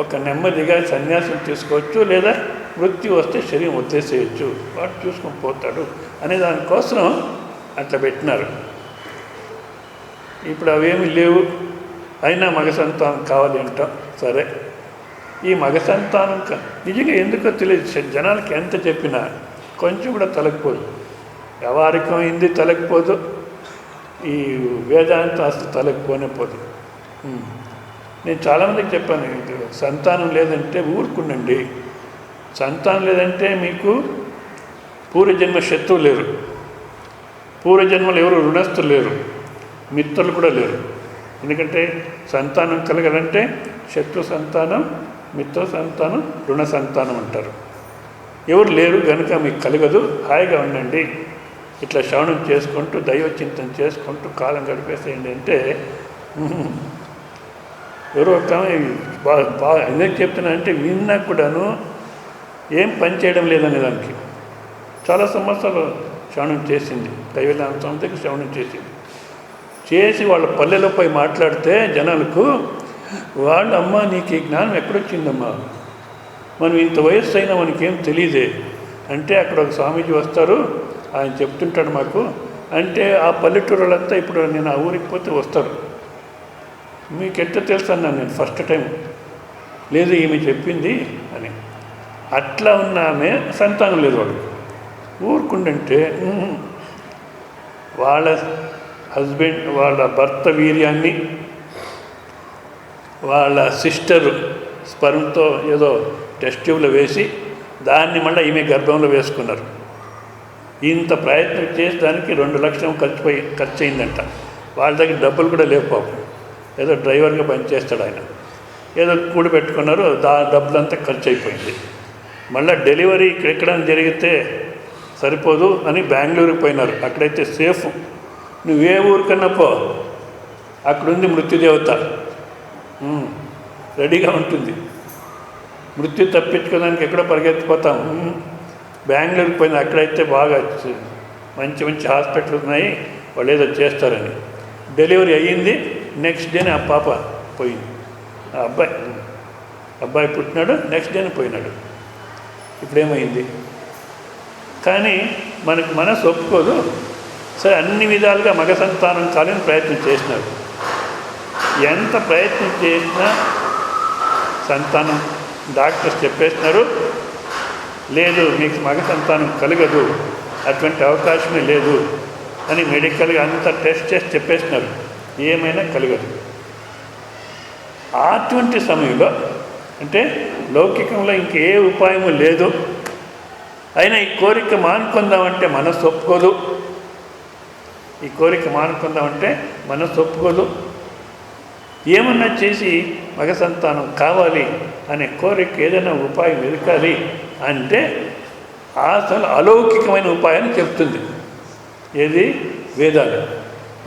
A: ఒక నెమ్మదిగా సన్యాసం తీసుకోవచ్చు, లేదా మృత్యు వస్తే శరీరం వదిలేసేయచ్చు, వాడు చూసుకొని పోతాడు అనే దానికోసం అట్లా పెట్టినారు. ఇప్పుడు అవేమీ లేవు, అయినా మగ సంతానం కావాలి అంటాం. సరే, ఈ మగ సంతానం నిజంగా ఎందుకో తెలియదు. జనాలకి ఎంత చెప్పినా కొంచెం కూడా తలకపోదు. వ్యవహారికం అయింది తలకపోదు, ఈ వేదాంతం అసలు తలకపోనే పోదు. నేను చాలామందికి చెప్పాను, సంతానం లేదంటే ఊరుకుండండి. సంతానం లేదంటే మీకు పూర్వజన్మ శత్రువు లేరు, పూర్వజన్మలు ఎవరు రుణస్థులు లేరు, మిత్రులు కూడా లేరు. ఎందుకంటే సంతానం కలగాలంటే శత్రు సంతానం, మిత్ర సంతానం, రుణ సంతానం అంటారు. ఎవరు లేరు కనుక మీకు కలగదు. హాయిగా ఉండండి, ఇట్లా శ్రవణం చేసుకుంటూ దైవచింతన చేసుకుంటూ కాలం గడిపేసేయండి అంటే ఎవరో ఒక బాగా ఎందుకు చెప్తున్నా అంటే విన్నా కూడాను ఏం పని చేయడం లేదనే దానికి చాలా సంవత్సరాలు శ్రవణం చేసింది. దైవజ్ఞాన సంస్థకి శ్రవణం చేసి వాళ్ళ పల్లెలో పోయి మాట్లాడితే జనాలకు వాళ్ళు, అమ్మ నీకు ఈ జ్ఞానం ఎక్కడొచ్చిందమ్మా, మనం ఇంత వయస్సు అయినా మనకేం తెలియదే అంటే అక్కడ ఒక స్వామీజీ వస్తారు, ఆయన చెప్తుంటాడు మాకు అంటే ఆ పల్లెటూరు వాళ్ళంతా ఇప్పుడు నేను ఆ ఊరికి పోతే వస్తారు. మీకు ఎట్లా తెలుసు అన్నాను నేను ఫస్ట్ టైం. లేదు ఈమె చెప్పింది అని. అట్లా ఉన్న ఆమె సంతానం లేదు వాడు. ఊరుకుండంటే వాళ్ళ హస్బెండ్, వాళ్ళ భర్త వీర్యాన్ని వాళ్ళ సిస్టర్ స్పర్మ్తో ఏదో టెస్ట్ ట్యూబ్లో వేసి దాన్ని మళ్ళీ ఈమె గర్భంలో వేసుకున్నారు. ఇంత ప్రయత్నం చేసి దానికి 2 లక్షలు ఖర్చు అయిందంట. వాళ్ళ దగ్గర డబ్బులు కూడా లేవు పాపం. ఏదో డ్రైవర్గా పనిచేస్తాడు ఆయన, ఏదో కూడి పెట్టుకున్నారు, డబ్బులంతా ఖర్చు అయిపోయింది. మళ్ళీ డెలివరీ ఎక్కడైనా జరిగితే సరిపోదు అని బెంగళూరుకి పోయినారు. అక్కడైతే సేఫ్, నువ్వే ఊరికన్నా పో, అక్కడుంది మృత్యుదేవత, రెడీగా ఉంటుంది. మృత్యు తప్పించుకోవడానికి ఎక్కడో పరిగెత్తిపోతాం. బెంగళూరుకి పోయిన అక్కడైతే బాగా మంచి మంచి హాస్పిటల్ ఉన్నాయి, వాళ్ళు ఏదో చేస్తారని. డెలివరీ అయ్యింది, నెక్స్ట్ డేనే ఆ పాప పోయింది. ఆ అబ్బాయి అబ్బాయి పుట్టినాడు, నెక్స్ట్ డేనే పోయినాడు. ఇప్పుడేమైంది? కానీ మనకు మనసు ఒప్పుకోదు. సరే, అన్ని విధాలుగా మగ సంతానం కాలని ప్రయత్నం చేసినారు. ఎంత ప్రయత్నం చేసినా సంతానం డాక్టర్స్ చెప్పేస్తున్నారు, లేదు మీకు మగ సంతానం కలగదు, అటువంటి అవకాశమే లేదు అని మెడికల్గా అంతా టెస్ట్ చేసి చెప్పేస్తున్నారు, ఏమైనా కలగదు. అటువంటి సమయంలో అంటే లౌకికంలో ఇంకే ఉపాయము లేదు, అయినా ఈ కోరిక మానుకుందామంటే మనసు ఒప్పుకోదు. ఈ కోరిక మానుకుందామంటే మనసు ఒప్పుకోదు. ఏమన్నా చేసి మగ సంతానం కావాలి అనే కోరిక ఏదైనా ఉపాయం వెతకాలి అంటే అసలు అలౌకికమైన ఉపాయాన్ని చెప్తుంది. ఏది? వేదాలు.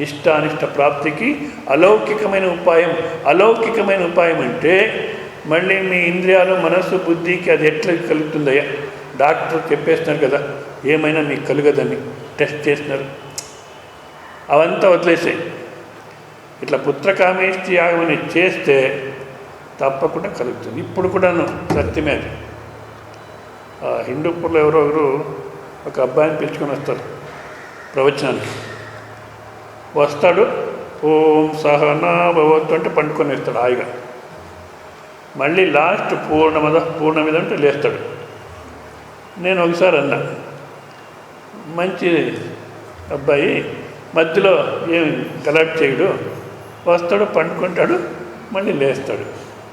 A: ఇష్టానిష్ట ప్రాప్తికి అలౌకికమైన ఉపాయం. అలౌకికమైన ఉపాయం అంటే మళ్ళీ మీ ఇంద్రియాలు, మనస్సు, బుద్ధికి అది ఎట్లా కలుగుతుందయ్యా? డాక్టర్ చెప్పేస్తున్నారు కదా, ఏమైనా మీకు కలుగదని టెస్ట్ చేస్తున్నారు. అవంతా వదిలేసాయి. ఇట్లా పుత్రకామేష్టి యాగం అనేది చేస్తే తప్పకుండా కలుగుతుంది. ఇప్పుడు కూడాను సత్యమే అది. హిందూపూర్లో ఎవరో ఒక అబ్బాయిని పిలుచుకొని వస్తారు ప్రవచనానికి. వస్తాడు, ఓం సహనా భవతు అంటే పండుకొని వేస్తాడు హాయిగా. మళ్ళీ లాస్ట్ పూర్ణమిద అంటే లేస్తాడు. నేను ఒకసారి అన్నా, మంచి అబ్బాయి, మధ్యలో ఏం గలాట్ చేయడు, వస్తాడు, పండుకుంటాడు, మళ్ళీ లేస్తాడు.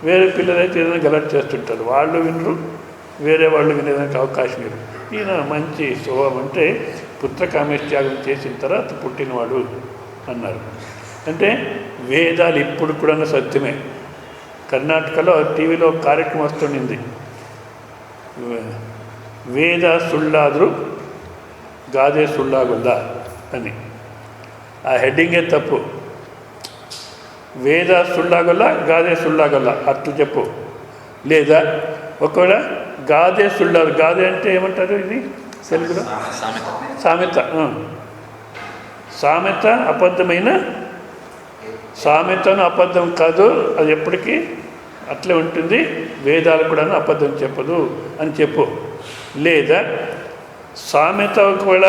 A: వేరే పిల్లలైతే ఏదైనా గలాట్ చేస్తుంటారు, వాళ్ళు వినరు, వేరే వాళ్ళు వినేదానికి అవకాశం లేదు. ఈయన మంచి స్వభావం అంటే పుత్రకామేష్త్యాగం చేసిన తర్వాత పుట్టినవాడు అన్నారు. అంటే వేదాలు ఇప్పుడు కూడా సత్యమే. కర్ణాటకలో టీవీలో కార్యక్రమం వస్తుండింది, వేద సుళ్ళాದ್ರು గాదే సుళ్ళాగుందా అని. ఆ హెడ్డింగే తప్పు. వేద సుళ్ళాగొల్ల, గాదే సుళ్ళాగొల్ల అట్లా చెప్పు. లేదా ఒకవేళ గాదే సుళ్ళాదు, గాదే అంటే ఏమంటారు ఇది తెలుగులో? సామెత. సామెత అబద్ధమైన, సామెతను అబద్ధం కాదు, అది ఎప్పటికీ అట్లే ఉంటుంది. వేదాలు కూడా అబద్ధం చెప్పదు అని చెప్పు. లేదా సామెత ఒకవేళ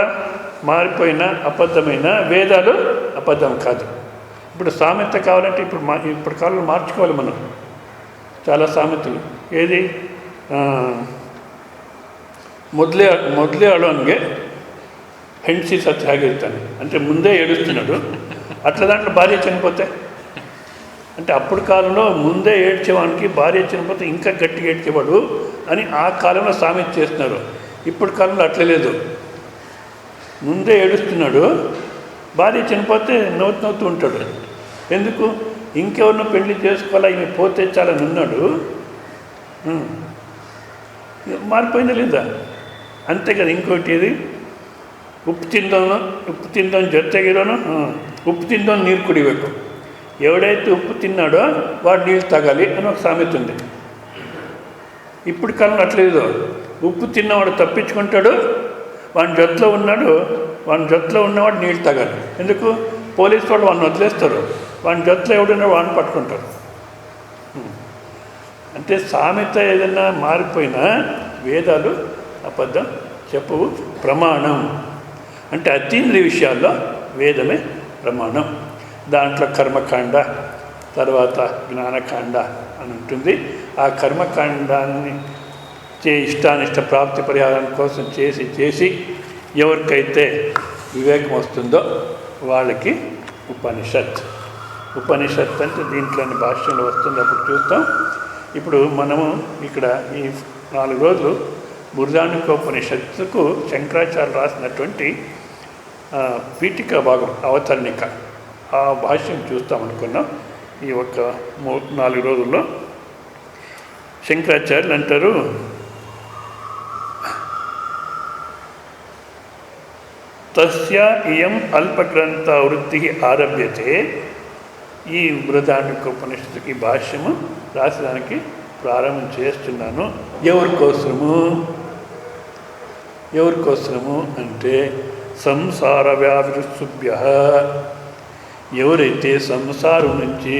A: మారిపోయినా అబద్ధమైన, వేదాలు అబద్ధం కాదు. ఇప్పుడు సామెత కావాలంటే ఇప్పుడు కాలంలో మార్చుకోవాలి మనం. చాలా సామెతలు. ఏది? ಮೊದಲೇ ಅಳೋನ್ಗೆ ಹೆಂಡಸಿ ಸತ್ತು ಹೇಗಿರ್ತಾನೆ అంటే ముందే ఏడుస్తున్నాడు. అట్లా దాంట్లో భార్య చనిపోతే అంటే అప్పుడు కాలంలో ముందే ఏడ్చేవానికి భార్య చనిపోతే ఇంకా గట్టిగా ఏడ్చేవాడు అని ఆ కాలంలో సామెత చేస్తున్నారు. ఇప్పుడు కాలంలో అట్లా లేదు. ముందే ఏడుస్తున్నాడు, భార్య చనిపోతే నవ్వుతూ ఉంటాడు. ఎందుకు? ఇంకెవరినో పెళ్లి చేసుకోవాలా, ఈమె పోతే చాలా ఉన్నాడు. మారిపోయిందా లేదా? అంతే కదా. ఇంకోటి ఏది? ಉಪ್ಪು ತಿಂದವನು ಜೊತೆಗಿರೋನು ಉಪ್ಪು ತಿಂದವನು ನೀರು ಕುಡಿಬೇಕು. ఎవడైతే ఉప్పు తిన్నాడో వాడు నీళ్ళు తాగాలి అని ఒక సామెత ఉంది. ఇప్పుడు కాలంలో అట్లేదు. ఉప్పు తిన్నవాడు తప్పించుకుంటాడు, వాడి జొత్తులో ఉన్నవాడు నీళ్ళు తాగాలి. ఎందుకు? పోలీసు వాళ్ళు వాడిని వదిలేస్తారు, వాడి జొత్తులో ఎవడున్నా వాడిని పట్టుకుంటారు. అంటే సామెత ఏదైనా మారిపోయినా వేదాలు అబద్ధం చెప్పవు. ప్రమాణం అంటే అతీంద్రియ విషయాల్లో వేదమే ప్రమాణం. దాంట్లో కర్మకాండ, తర్వాత జ్ఞానకాండ అని ఉంటుంది. ఆ కర్మకాండాన్ని ఇష్టానిష్ట ప్రాప్తి పరిహారం కోసం చేసి ఎవరికైతే వివేకం వస్తుందో వాళ్ళకి ఉపనిషత్ అంటే దీంట్లోని భాష్యంలో వస్తుంది, అప్పుడు చూస్తాం. ఇప్పుడు మనము ఇక్కడ ఈ 4 రోజులు బృహదారణ్యకోపనిషత్తుకు శంకరాచార్యులు రాసినటువంటి పీఠిక భాగం, అవతరణిక, ఆ భాష్యం చూస్తామనుకున్నాం. ఈ ఒక్క 4 రోజుల్లో శంకరాచార్యులు అంటారు, తస్య ఇయం అల్పగ్రంథ వృత్తి ఆరభ్యతే. ఈ బృహదారణ్యకోపనిషత్తుకి భాష్యము రాసడానికి ప్రారంభం చేస్తున్నాను. ఎవరికోసము అంటే సంసార వ్యావృత్సుభ్య, ఎవరైతే సంసారం నుంచి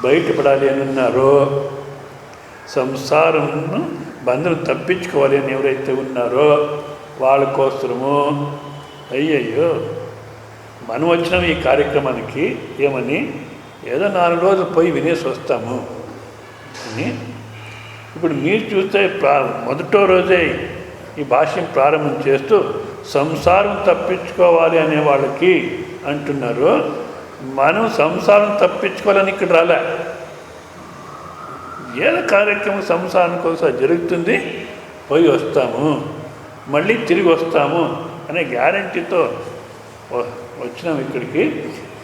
A: బయటపడాలి అని ఉన్నారో సంసారంను బంధం తప్పించుకోవాలి అని ఎవరైతే ఉన్నారో వాళ్ళ కోసము అయ్యయ్యో మనం వచ్చినాం ఈ కార్యక్రమానికి ఏమని ఏదో 4 రోజులు పోయి వినేసి వస్తాము అని. ఇప్పుడు మీరు చూస్తే మొదటో రోజే ఈ భాష్యం ప్రారంభం చేస్తూ సంసారం తప్పించుకోవాలి అనే వాళ్ళకి అంటున్నారు. మనం సంసారం తప్పించుకోవాలని ఇక్కడ రాలే. ఏదో కార్యక్రమం సంసారం కోసం జరుగుతుంది, పోయి వస్తాము, మళ్ళీ తిరిగి వస్తాము అనే గ్యారంటీతో వచ్చినాం ఇక్కడికి.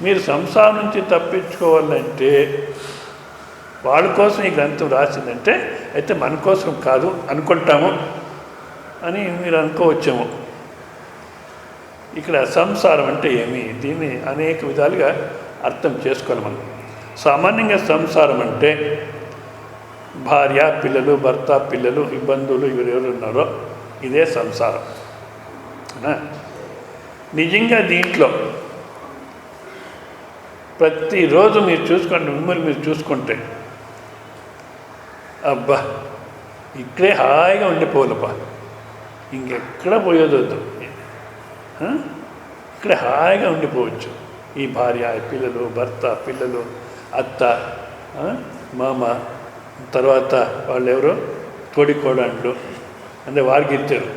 A: మీరు సంసారం నుంచి తప్పించుకోవాలంటే వాళ్ళ కోసం ఈ గ్రంథం రాసిందంటే అయితే మన కోసం కాదు అనుకుంటాము అని మీరు అనుకోవచ్చేమో. ఇక్కడ సంసారం అంటే ఏమి, దీన్ని అనేక విధాలుగా అర్థం చేసుకోవాలి మనం. సామాన్యంగా సంసారం అంటే భార్య, పిల్లలు, భర్త, పిల్లలు, ఈ బంధువులు ఎవరెవరు ఉన్నారో ఇదే సంసారం. నిజంగా దీంట్లో ప్రతిరోజు మీరు చూసుకోండి, మిమ్మల్ని మీరు చూసుకుంటే అబ్బా ఇక్కడే హాయిగా ఉండిపోవాలబ్బా, ఇంకెక్కడ పోయేదొద్దు, ఇక్కడే హాయిగా ఉండిపోవచ్చు. ఈ భార్య, పిల్లలు, భర్త, పిల్లలు, అత్త, మామ, తర్వాత వాళ్ళు ఎవరో తోడికోడాండ్లు అంటే వారికి ఇచ్చారు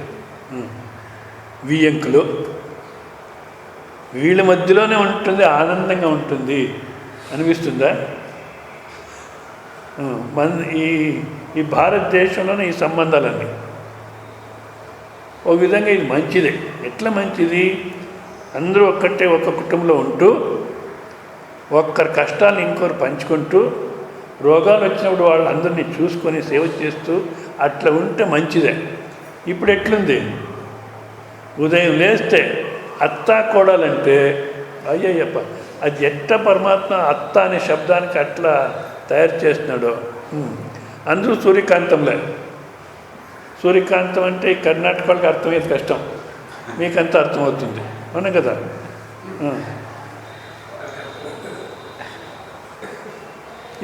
A: వియ్యంకులు, వీళ్ళ మధ్యలోనే ఉంటుంది, ఆనందంగా ఉంటుంది అనిపిస్తుందా? మన ఈ భారతదేశంలోనే ఈ సంబంధాలన్నీ ఒక విధంగా ఇది మంచిదే. ఎట్లా మంచిది? అందరూ ఒక్కటే ఒక కుటుంబంలో ఉంటూ ఒక్కరి కష్టాలను ఇంకొకరు పంచుకుంటూ రోగాలు వచ్చినప్పుడు వాళ్ళందరినీ చూసుకొని సేవ చేస్తూ అట్లా ఉంటే మంచిదే. ఇప్పుడు ఎట్లుంది? ఉదయం లేస్తే అత్త కోడాలంటే అయ్యయ్యప్ప, అది ఎట్ట పరమాత్మ అత్త అనే శబ్దానికి అట్లా తయారు చేస్తున్నాడో. అందరూ సూర్యకాంతంలే. సూర్యకాంతం అంటే కర్ణాటక వాళ్ళకి అర్థమయ్యేది కష్టం, మీకంతా అర్థమవుతుంది, అవును కదా?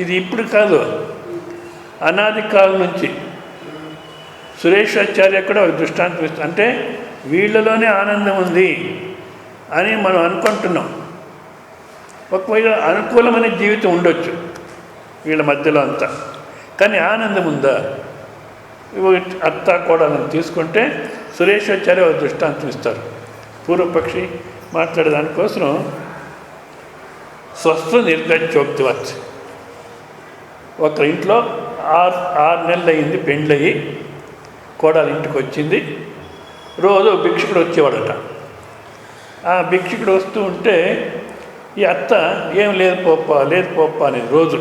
A: ఇది ఇప్పుడు కాదు, అనాది కాలం నుంచి. సురేశ్వరాచార్య కూడా ఒక దృష్టాంతం ఇస్తుంది. అంటే వీళ్ళలోనే ఆనందం ఉంది అని మనం అనుకుంటున్నాం. ఒకవేళ అనుకూలమైన జీవితం ఉండొచ్చు వీళ్ళ మధ్యలో అంతా, కానీ ఆనందం ఉందా? అత్త కోడలను తీసుకుంటే సురేశ్వరాచార్య ఒక దృష్టాంతం ఇస్తారు. పూర్వపక్షి మాట్లాడేదానికోసం స్వస్థ నిర్గచ్చోక్తివత్. ఒక ఇంట్లో 6 నెలలు అయింది పెండ్లయ్యి, కోడలు ఇంటికి వచ్చింది. రోజు భిక్షకుడు వచ్చేవాడట. ఆ భిక్షకుడు వస్తూ ఉంటే ఈ అత్త ఏం లేదు పోప్ప అనేది రోజు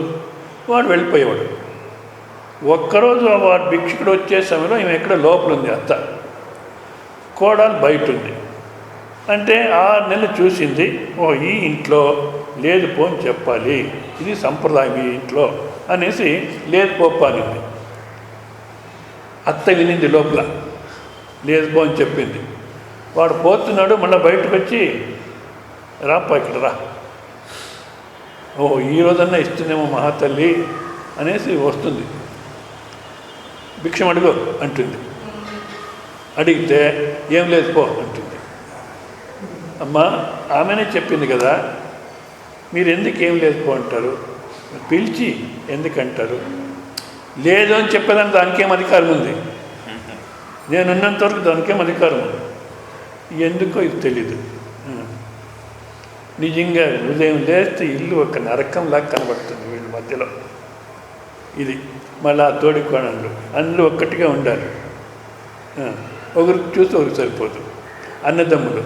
A: వాడు వెళ్ళిపోయేవాడు. ఒక్కరోజు వాడు భిక్షకుడు వచ్చే సమయంలో ఈమె ఎక్కడ లోపల ఉంది అత్త, కోడలు బయట ఉంది. అంటే 6 నెలలు చూసింది, ఈ ఇంట్లో లేదు పో అని చెప్పాలి, ఇది సంప్రదాయం ఈ ఇంట్లో అనేసి లేదు పోప్ప అనింది. అత్త వినింది, లోపల లేదు పో అని చెప్పింది. వాడు పోతున్నాడు, మళ్ళీ బయటకు వచ్చి రాప్ప ఇక్కడ రా, ఈ రోజన్నా ఇస్తుందేమో మహాతల్లి అనేసి వస్తుంది. భిక్షం అడుగు అంటుంది. అడిగితే ఏం లేదు పో అంటుంది. అమ్మా ఆమెనే చెప్పింది కదా, మీరు ఎందుకు ఏం లేదు పో అంటారు? పిలిచి ఎందుకంటారు? లేదు అని చెప్పేదాన్ని దానికేం అధికారం ఉంది? నేనున్నంతవరకు దానికేం అధికారం ఉంది? ఎందుకో ఇది తెలీదు. నిజంగా ఉదయం లేస్తే ఇల్లు ఒక నరకంలాగా కనబడుతుంది వీళ్ళ మధ్యలో. ఇది మళ్ళీ ఆ తోడికోణంలో అందరూ ఒక్కటిగా ఉండాలి. ఒకరికి చూస్తే ఒకరికి సరిపోదు. అన్నదమ్ములు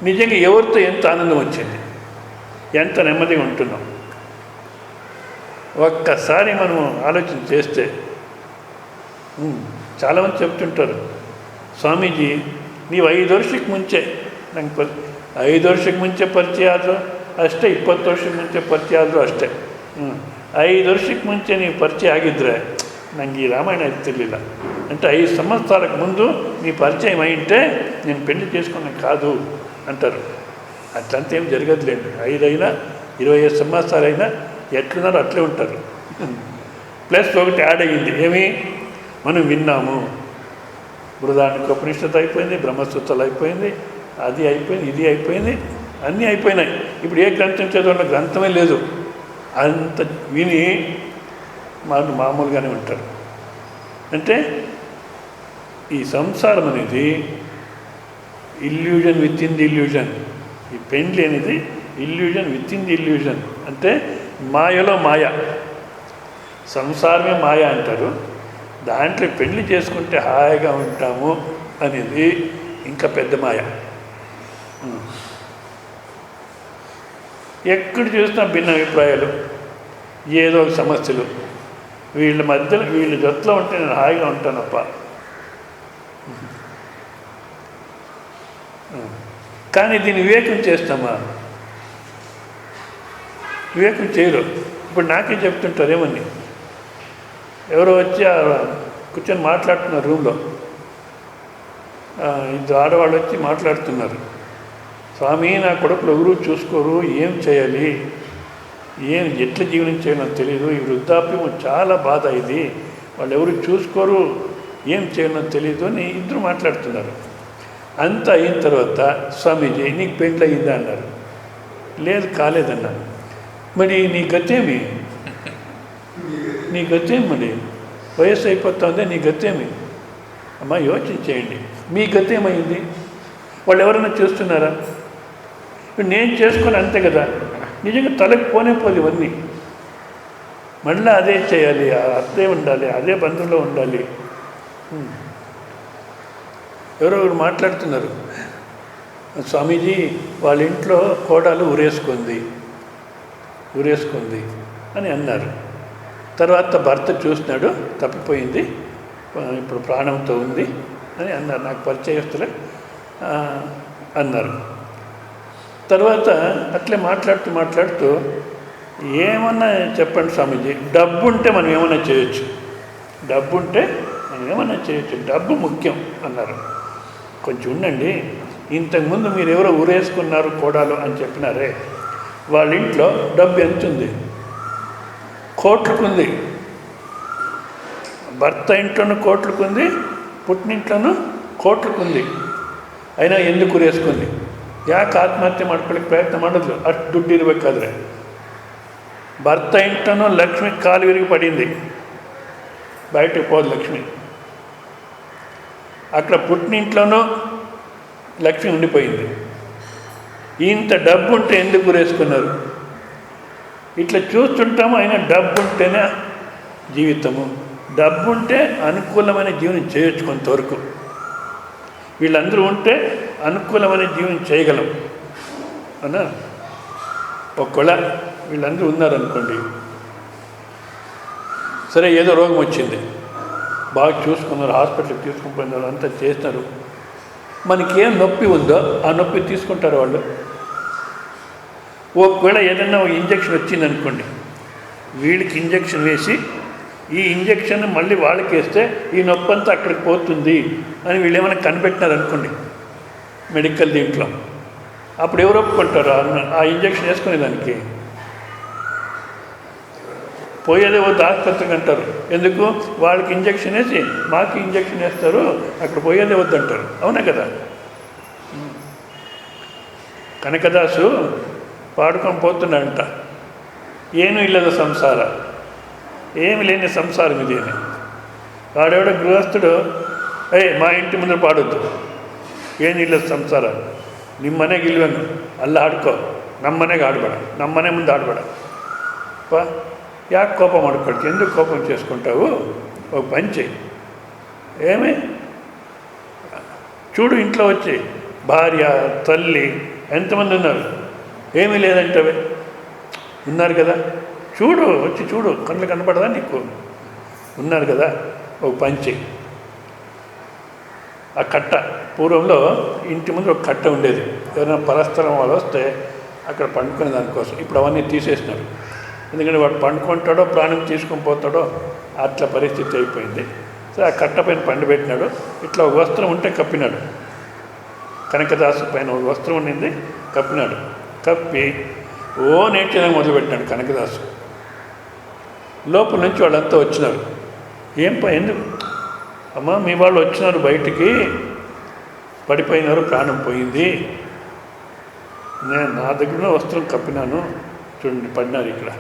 A: నిజంగా ఎవరితో ఎంత ఆనందం వచ్చింది, ఎంత నెమ్మదిగా ఉంటున్నాం. ఒక్కసారి మనం ఆలోచన చేస్తే చాలామంది చెప్తుంటారు, ಸ್ವಾಮೀಜಿ ನೀವು 5 ವರ್ಷಕ್ಕೆ ಮುಂಚೆ ನಂಗೆ 5 ವರ್ಷಕ್ಕೆ ಮುಂಚೆ ಪರಿಚಯ ಆದರೂ ಅಷ್ಟೇ, 20 ವರ್ಷಕ್ಕೆ ಮುಂಚೆ ಪರಿಚಯ ಆದರೂ ಅಷ್ಟೇ. 5 ವರ್ಷಕ್ಕೆ ಮುಂಚೆ ನೀವು ಪರಿಚಯ ಆಗಿದ್ದರೆ ನನಗೆ ఈ రామాయణ తెలియలా అంటే 5 సంవత్సరాలకు ముందు నీ పరిచయం అయింటే నేను పెళ్లి చేసుకున్నాను కాదు అంటారు. అట్లంతా ఏం జరగదులేండి. 5 అయినా 25 సంవత్సరాలైనా ఎట్లున్నారో అట్లే ఉంటారు. ప్లస్ ఒకటి యాడ్ అయ్యింది. ఏమి? మనం విన్నాము. బృహదారణ్యక ఉపనిషత్తు అయిపోయింది, బ్రహ్మసూత్రాలు అయిపోయింది, అది అయిపోయింది, ఇది అయిపోయింది, అన్నీ అయిపోయినాయి. ఇప్పుడు ఏ గ్రంథం చదవాలన్న గ్రంథమే లేదు. అంత విని మామూలుగానే ఉంటారు. అంటే ఈ సంసారం అనేది illusion with in the illusion. ఈ పెండ్లి అనేది illusion with in the illusion. అంటే మాయలో మాయ. సంసారమే మాయ అంటారు. దాంట్లో పెళ్లి చేసుకుంటే హాయిగా ఉంటాము అనేది ఇంకా పెద్ద మాయ. ఎక్కడ చూసినా భిన్న అభిప్రాయాలు, ఏదో ఒక సమస్యలు. వీళ్ళ మధ్యలో వీళ్ళ జొత్తులో ఉంటే నేను హాయిగా ఉంటానప్ప. కానీ దీన్ని వివేకం చేస్తామా? వివేకం చేయరు. ఇప్పుడు నాకే చెప్తుంటారు ఏమని, ఎవరో వచ్చి కూర్చొని మాట్లాడుతున్నారు రూమ్లో, ఇద్దరు ఆడవాళ్ళు వచ్చి మాట్లాడుతున్నారు. స్వామి, నా కొడుకులు ఎవరు చూసుకోరు, ఏం చేయాలి, ఎట్లా జీవనం చేయాలో తెలియదు, ఈ వృద్ధాప్యం చాలా బాధ, ఇది వాళ్ళు ఎవరు చూసుకోరు, ఏం చేయాలో తెలియదు అని ఇద్దరు మాట్లాడుతున్నారు. అంతా అయిన తర్వాత, స్వామీజీ నీకు పెండ్లి అయిందా అన్నారు. లేదు, కాలేదన్నాను. మరి నీ గతేమి, నీ గతేమి, మరి వయస్సు అయిపోతుందే, నీ గతేమి? అమ్మా యోచించేయండి, మీ గతేమైంది? వాళ్ళు ఎవరైనా చూస్తున్నారా? నేను చేసుకొని అంతే కదా. నిజంగా తలకు పోనే పోదు ఇవన్నీ. మళ్ళీ అదే చేయాలి, అదే ఉండాలి, అదే బంధంలో ఉండాలి. ఎవరో మాట్లాడుతున్నారు, స్వామీజీ వాళ్ళ ఇంట్లో కోడలు ఊరేసుకుంది అని అన్నారు. తర్వాత భర్త చూసినాడు, తప్పిపోయింది, ఇప్పుడు ప్రాణంతో ఉంది అని అన్నారు. నాకు పరిచయస్తులే అన్నారు. తర్వాత అట్లే మాట్లాడుతూ ఏమన్నా చెప్పండి స్వామీజీ, డబ్బు ఉంటే మనం ఏమన్నా చేయొచ్చు, డబ్బు ఉంటే మనం ఏమన్నా చేయొచ్చు, డబ్బు ముఖ్యం అన్నారు. కొంచెం ఉండండి, ఇంతకుముందు మీరు ఎవరో ఊరేసుకున్నారు కోడాలు అని చెప్పినారే, వాళ్ళ ఇంట్లో డబ్బు ఎంత ఉంది? కోట్లకుంది. భర్త ఇంట్లోనూ కోట్లకుంది, పుట్టినింట్లోనూ కోట్లకుంది. అయినా ఎందుకు ఊరేసుకుంది? ಯಾಕೆ ಆತ್ಮಹತ್ಯೆ ಮಾಡ್ಕೊಳ್ಳಿಕ್ಕೆ ಪ್ರಯತ್ನ ಮಾಡಿದ್ರು? ಅಷ್ಟು ದುಡ್ಡು ಇರಬೇಕಾದ್ರೆ. భర్త ఇంట్లోనూ లక్ష్మి కాలు విరిగి పడింది, బయటకు పోదు లక్ష్మి. అక్కడ పుట్టినింట్లోనూ లక్ష్మి ఉండిపోయింది. ఇంత డబ్బు ఉంటే ఎందుకు గురేసుకున్నారు? ఇట్లా చూస్తుంటాము. అయినా డబ్బు ఉంటేనే జీవితము, డబ్బు ఉంటే అనుకూలమైన జీవనం చేయొచ్చు కొంతవరకు. వీళ్ళందరూ ఉంటే అనుకూలమైన జీవనం చేయగలం అన్నా. ఒకవేళ వీళ్ళందరూ ఉన్నారనుకోండి, సరే ఏదో రోగం వచ్చింది, బాగా చూసుకున్నారు, హాస్పిటల్కి తీసుకుని పోయినారు, అంతా చేస్తున్నారు. మనకి ఏం నొప్పి ఉందో ఆ నొప్పి తీసుకుంటారు వాళ్ళు. ఒకవేళ ఏదన్నా ఒక ఇంజక్షన్ వచ్చిందనుకోండి, వీళ్ళకి ఇంజక్షన్ వేసి ఈ ఇంజక్షన్ మళ్ళీ వాళ్ళకి వేస్తే ఈ నొప్పి అంతా అక్కడికి పోతుంది అని వీళ్ళు ఏమైనా కనిపెట్టినారనుకోండి మెడికల్ దీంట్లో, అప్పుడు ఎవరు ఒప్పుకుంటారు ఆ ఇంజక్షన్ వేసుకునేదానికి? పోయేదే వద్దు ఆసుపత్రికి అంటారు. ఎందుకు? వాళ్ళకి ఇంజక్షన్ వేసి మాకు ఇంజక్షన్ వేస్తారు, అక్కడ పోయేదే వద్దు అంటారు. అవునా కదా? కనకదాసు పాడుకొని పోతున్నాడంట, ಏನು ಇಲ್ಲದ ಸಂಸಾರ, ఏమి లేని సంసారం ఇది అని. వాడెవడో గృహస్థుడు, మా ఇంటి ముందు పాడొద్దు, ಏನು ಇಲ್ಲದ ಸಂಸಾರ, ನಿಮ್ಮ ಮನೆಗೆ ಇಲ್ವೇನು, ಅಲ್ಲ ಆಡ್ಕೋ, ನಮ್ಮ ಮನೆಗೆ ಆಡಬೇಡ, ನಮ್ಮ ಮನೆ ಮುಂದೆ ಆಡಬೇಡ. ಯಾಕೆ కోపం ಮಾಡ್ಕೊಳ್ತಿ? ఎందుకు కోపం చేసుకుంటావు? ఒక పని చెయ్యి, ఏమి చూడు, ఇంట్లో వచ్చి భార్య తల్లి ఎంతమంది ఉన్నారు, ఏమీ లేదంటవే, ఉన్నారు కదా, చూడు, వచ్చి చూడు, కళ్ళు కనపడదా నీకు? ఉన్నారు కదా, ఒక పని చెయ్యి. ఆ కట్ట, పూర్వంలో ఇంటి ముందు ఒక కట్ట ఉండేది, ఎవరైనా పరస్థలం వాళ్ళు వస్తే అక్కడ పండుకునే దానికోసం. ఇప్పుడు అవన్నీ తీసేసినారు, ఎందుకంటే వాడు పండుకుంటాడో ప్రాణం తీసుకొని పోతాడో అట్లా పరిస్థితి అయిపోయింది. సరే ఆ కట్ట పైన పండు పెట్టినాడు, ఇట్లా ఒక వస్త్రం ఉంటే కప్పినాడు. కనకదాసు పైన ఒక వస్త్రం ఉండింది, కప్పినాడు. కప్పి నేర్చడం మొదలుపెట్టినాడు కనకదాసు. లోపల నుంచి వాళ్ళంతా వచ్చినారు. ఎందుకు అమ్మా మీ వాళ్ళు వచ్చినారు, బయటికి పడిపోయినారు, ప్రాణం పోయింది, నేను నా దగ్గర వస్త్రం కప్పినాను, చూడండి పడినారు ఇక్కడ.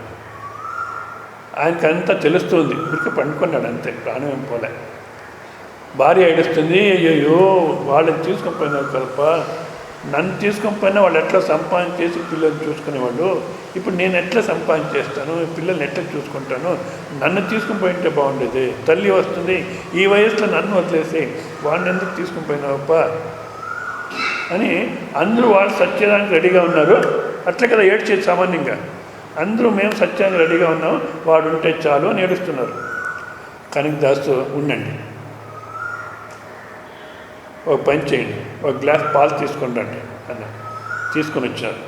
A: ఆయనకి అంతా తెలుస్తుంది, ఊరికి పండుకున్నాడు అంతే, ప్రాణం ఏం పోలే. భార్య ఏడుస్తుంది, అయ్యో వాళ్ళని తీసుకొని పోయినారు కల్ప, నన్ను తీసుకొని పోయినా వాళ్ళు ఎట్లా సంపాదన చేసి పిల్లల్ని చూసుకునేవాళ్ళు, ఇప్పుడు నేను ఎట్లా సంపాదన చేస్తాను, పిల్లల్ని ఎట్లా చూసుకుంటాను, నన్ను తీసుకుని పోయింటే బాగుండేది, తల్లి వస్తుంది ఈ వయసులో నన్ను వదిలేసి వాడిని ఎందుకు తీసుకుని పోయినావప్ప అని అందరూ వాళ్ళు సత్యదానికి రెడీగా ఉన్నారు. అట్లా కదా ఏడ్చేది సామాన్యంగా, అందరూ మేము సత్యానికి రెడీగా ఉన్నాం, వాడు ఉంటే చాలు అని ఏడుస్తున్నారు. కనకదాసు ఉండండి, ఒక పని చేయండి, ఒక గ్లాస్ పాలు తీసుకొని రండి అన్నారు. తీసుకొని వచ్చారు.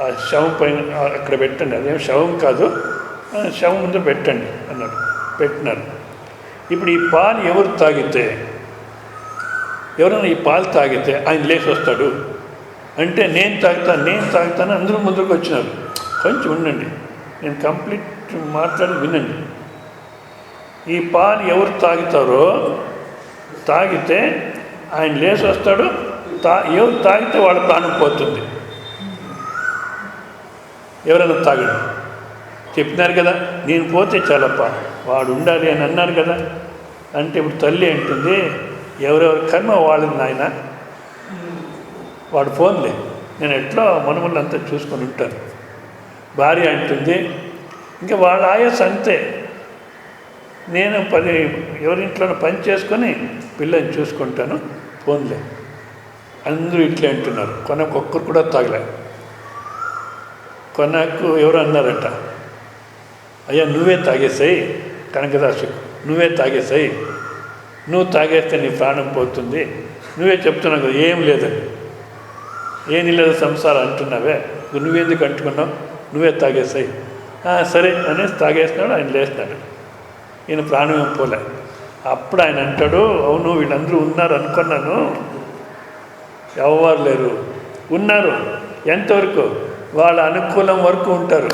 A: ఆ శవం పైన అక్కడ పెట్టండి, అదేం శవం కాదు, శవం ముందు పెట్టండి అన్నారు. పెట్టినారు. ఇప్పుడు ఈ పాలు ఎవరు తాగితే, ఎవరైనా ఈ పాలు తాగితే ఆయన లేచి వస్తాడు అంటే నేను తాగుతాను అందరూ ముందుకు వచ్చినారు. కొంచెం ఉండండి, నేను కంప్లీట్ మాట్లాడి వినండి. ఈ పాలు ఎవరు తాగుతారో, తాగితే ఆయన లేచి వస్తాడు, ఎవరు తాగితే వాళ్ళ ప్రాణం పోతుంది. ఎవరైనా తాగడు, చెప్పినారు కదా, నేను పోతే చాలప్ప వాడు ఉండాలి అని అన్నారు కదా. అంటే ఇప్పుడు తల్లి అంటుంది, ఎవరెవరి కర్మ వాళ్ళని నాయన, వాడు ఫోన్లే, నేను ఎట్లా మనుమలంతా చూసుకొని ఉంటాను. భార్య అంటుంది, ఇంకా వాళ్ళ ఆయాస అంతే, నేను ఎవరింట్లో పని చేసుకొని పిల్లల్ని చూసుకుంటాను, ఫోన్లే. అందరూ ఇట్లే అంటున్నారు. కొనకొక్కరు కూడా తాగలే. కొనకు ఎవరు అన్నారట, అయ్యా నువ్వే తాగేసాయి కనకదాసు, నువ్వే తాగేసాయి, నువ్వు తాగేస్తే నీ ప్రాణం పోతుంది, నువ్వే చెప్తున్నావు కదా ఏం లేదని, ఏం లేదు సంసారం అంటున్నావే, నువ్వెందుకు అంటుకున్నావు, నువ్వే తాగేసాయి. సరే అనేసి తాగేసినాడు. ఆయన లేస్తున్నాడు, ఈయన ప్రాణం ఏం పోలే. అప్పుడు ఆయన అంటాడు, అవును వీళ్ళందరూ ఉన్నారు అనుకున్నాను, ఎవరు లేరు, ఉన్నారు ఎంతవరకు, వాళ్ళ అనుకూలం వరకు ఉంటారు.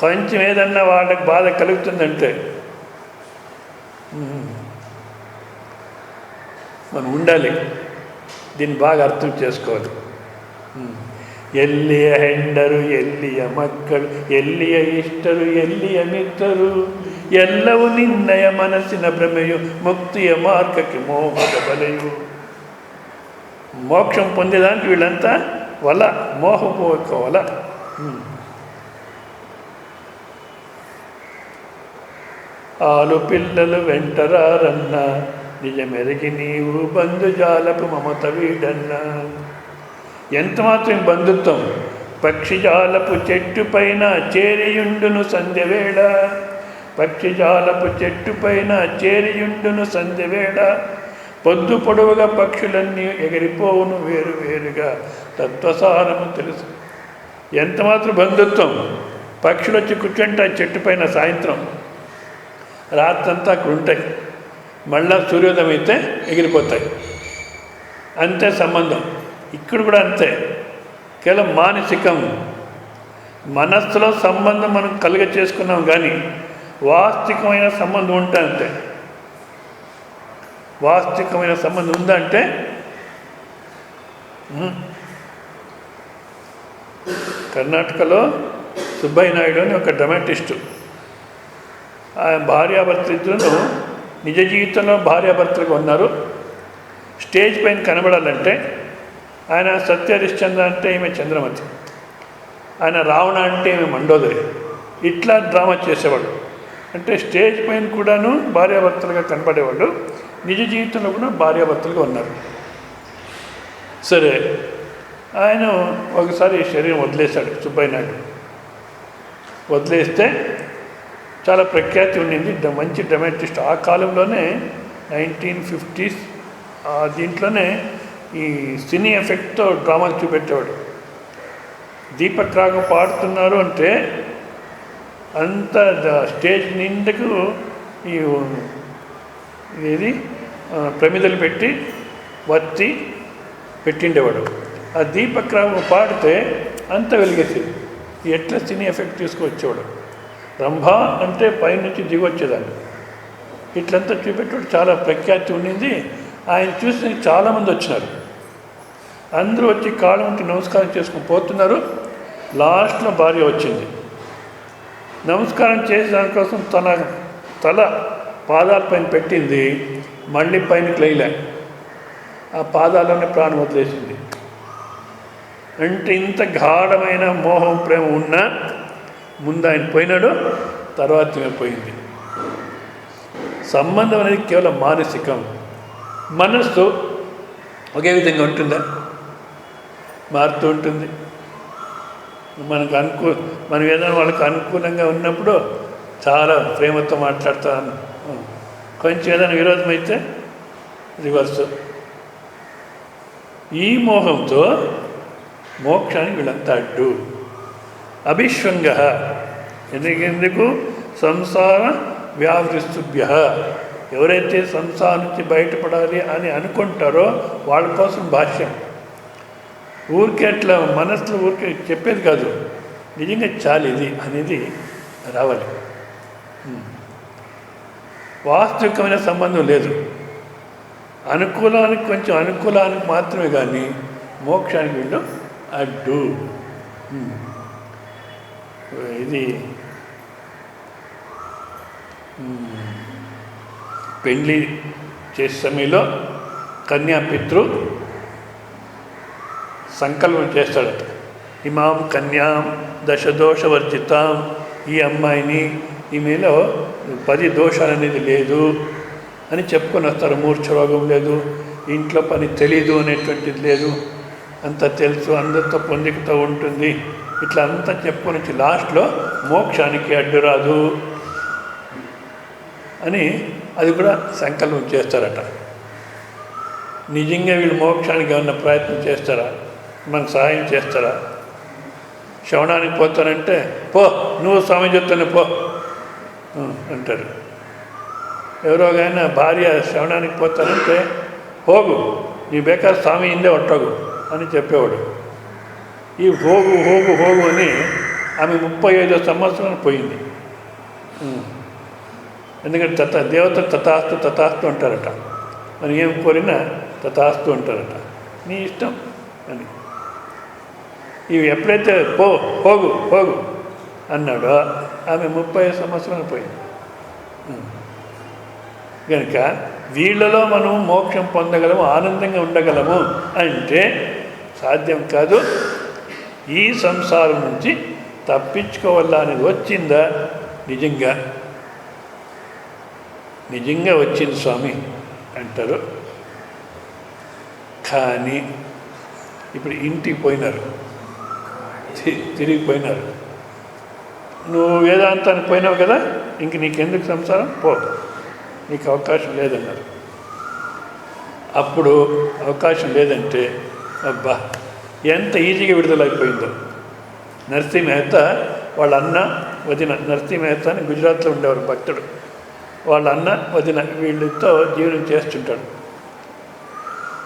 A: కొంచెం ఏదన్నా వాళ్ళకి బాధ కలుగుతుందంటే మనం ఉండాలి, దీన్ని బాగా అర్థం చేసుకోవాలి. ಎಲ್ಲಿಯ ಹೆಂಡರು ಎಲ್ಲಿಯ ಮಕ್ಕಳು ಎಲ್ಲಿಯ ಇಷ್ಟರು ಎಲ್ಲಿಯ ಮಿತ್ರರು ಎಲ್ಲವೂ ನಿನ್ನಯ ಮನಸ್ಸಿನ ಭ್ರಮೆಯು ಮುಕ್ತಿಯ మార్గಕ್ಕೆ మోహದ ಬಲೆಯು. మోక్షం పొందేదానికి వీళ్ళంతా వల, మోహపూర్వక వల. ఆలు పిల్లలు వెంటరారన్న నిజమెరిగి నీవు బంధుజాలపు మమత వీడన్నా. ఎంత మాత్రం బంధుత్వం, పక్షిజాలపు చెట్టు పైన చేరియుండును సంధ్యవేళ, పక్షిజాలపు చెట్టు పైన చేరియుండును సంధ్యవేళ, పొద్దు పొడవుగా పక్షులన్నీ ఎగిరిపోవును వేరు వేరుగా తత్వసారము తెలుసు. ఎంత మాత్రం బంధుత్వం, పక్షులు వచ్చి కూర్చుంటే చెట్టు పైన సాయంత్రం, రాత్రంతా అక్కడ ఉంటాయి, మళ్ళా సూర్యోదయం అయితే ఎగిరిపోతాయి, అంతే సంబంధం. ఇక్కడ కూడా అంతే, కేవలం మానసికం, మనస్సులో సంబంధం మనం కలుగ చేసుకున్నాం, కానీ వాస్తవికమైన సంబంధం ఉంటే అంతే. వాస్తవికమైన సంబంధం ఉందంటే కర్ణాటకలో సుబ్బయ్య నాయుడు అని ఒక డ్రామాటిస్టు, ఆయన భార్యాభర్తలిద్దరూ నిజ జీవితంలో భార్యాభర్తలుగా ఉన్నారు. స్టేజ్ పైన కనబడాలంటే ఆయన సత్యహరిశ్చంద్ర అంటే ఈమె చంద్రమతి, ఆయన రావణ అంటే ఈమె మండోదరి, ఇట్లా డ్రామా చేసేవాడు. అంటే స్టేజ్ పైన కూడాను భార్యాభర్తలుగా కనబడేవాళ్ళు, నిజ జీవితంలో కూడా భార్యాభర్తలుగా ఉన్నారు. సరే, ఆయన ఒకసారి శరీరం వదిలేశాడు సుబ్బయ్య నాయుడు. వదిలేస్తే చాలా ప్రఖ్యాతి ఉండింది, మంచి డ్రామాటిస్ట్. ఆ కాలంలోనే 1950s దీంట్లోనే ఈ సినీ ఎఫెక్ట్తో డ్రామాలు చూపెట్టేవాడు. దీపక్ రాగం పాడుతున్నారు అంటే అంత స్టేజ్ నిండుకు ఇది ప్రమిదలు పెట్టి వత్తి పెట్టిండేవాడు. ఆ దీపక్ రాగం పాడితే అంత వెలిగేసేది. ఎట్లా సినీ ఎఫెక్ట్ తీసుకొచ్చేవాడు. రంభ అంటే పైనుంచి దిగొచ్చేదాన్ని. ఇట్లంతా చూపెట్టాడు. చాలా ప్రఖ్యాతి ఉండింది. ఆయన చూసి చాలామంది వచ్చినారు. అందరూ వచ్చి కాళ్ళ ఉంటే నమస్కారం చేసుకుని పోతున్నారు. లాస్ట్లో భార్య వచ్చింది. నమస్కారం చేసి దానికోసం తల పాదాలపైన పెట్టింది. మళ్ళీ పైనకి లేయలే. ఆ పాదాల్లోనే ప్రాణం వదిలేసింది. అంటే ఇంత గాఢమైన మోహం ప్రేమ ఉన్నా ముందు ఆయన పోయినాడు, తర్వాత పోయింది. సంబంధం అనేది కేవలం మానసికం. మనస్సు ఒకే విధంగా ఉంటుందా? మారుతూ ఉంటుంది. మనం ఏదైనా వాళ్ళకి అనుకూలంగా ఉన్నప్పుడు చాలా ప్రేమతో మాట్లాడతాను. కొంచెం ఏదైనా విరోధం అయితే రివర్స్. ఈ మోహంతో మోక్షానికి వీళ్ళంతా అడ్డు. అభిష్వంగ ఎందుకు సంసార వ్యావృస్తుభ్య, ఎవరైతే సంసారం నుంచి బయటపడాలి అని అనుకుంటారో వాళ్ళ కోసం భాష్యం. ఊరికే అట్లా మనసులో ఊరికే చెప్పేది కాదు, నిజంగా చాలు ఇది అనేది రావాలి. వాస్తవికమైన సంబంధం లేదు. అనుకూలానికి కొంచెం అనుకూలానికి మాత్రమే కానీ మోక్షానికి వీళ్ళు అడ్డు. ఇది పెళ్ళి చేసే సమయంలో కన్యాపితృ సంకల్పం చేస్తాడట. ఇమాం కన్యాం దశదోషవర్జితాం, ఈ అమ్మాయిని ఈమెలో 10 దోషాలు అనేది లేదు అని చెప్పుకొని వస్తారు. మూర్ఛ రోగం లేదు, ఇంట్లో పని తెలీదు అనేటువంటిది లేదు, అంతా తెలుసు, అందరితో పొందికతో ఉంటుంది, ఇట్లా అంతా చెప్పుకొని వచ్చి లాస్ట్లో మోక్షానికి అడ్డు రాదు అని అది కూడా సంకల్పం చేస్తారట. నిజంగా వీళ్ళు మోక్షానికి ఏమన్నా ప్రయత్నం చేస్తారా? మనకు సహాయం చేస్తారా? శ్రవణానికి పోతానంటే పో, నువ్వు స్వామి చెప్తానే పో అంటారు. ఎవరో కానీ భార్య శ్రవణానికి పోతానంటే ಹೋಗು, నీ ಬೇಕಾದ స్వామి ఇందే ఒట్టగు అని చెప్పేవాడు. ఈ ಹೋಗು ಹೋಗು ಹೋಗು అని ఆమె 35 సంవత్సరాలు పోయింది. ఎందుకంటే దేవత తథాస్తు తథాస్తు అంటారట. మరి ఏం కోరినా తథాస్తు అంటారట, నీ ఇష్టం అని. ఇవి ఎప్పుడైతే ಹೋಗು ಹೋಗು అన్నాడో ఆమె 35 సంవత్సరాలు పోయింది. కనుక వీళ్ళలో మనం మోక్షం పొందగలము, ఆనందంగా ఉండగలము అంటే సాధ్యం కాదు. ఈ సంసారం నుంచి తప్పించుకోవాలా అనేది వచ్చిందా? నిజంగా వచ్చింది స్వామి అంటారు. కానీ ఇప్పుడు ఇంటికి పోయినారు, తిరిగిపోయినారు. నువ్వు వేదాంతానికి పోయినావు కదా, ఇంక నీకెందుకు సంసారం, పో, నీకు అవకాశం లేదన్నారు. అప్పుడు అవకాశం లేదంటే అబ్బా ఎంత ఈజీగా విడుదలైపోయిందో. నరసింహ మెహతా వాళ్ళ అన్న వదిన, నరసింహ మెహతా అని గుజరాత్లో ఉండేవారు భక్తుడు. వాళ్ళ అన్న వదిన వీళ్ళతో జీవనం చేస్తుంటాడు.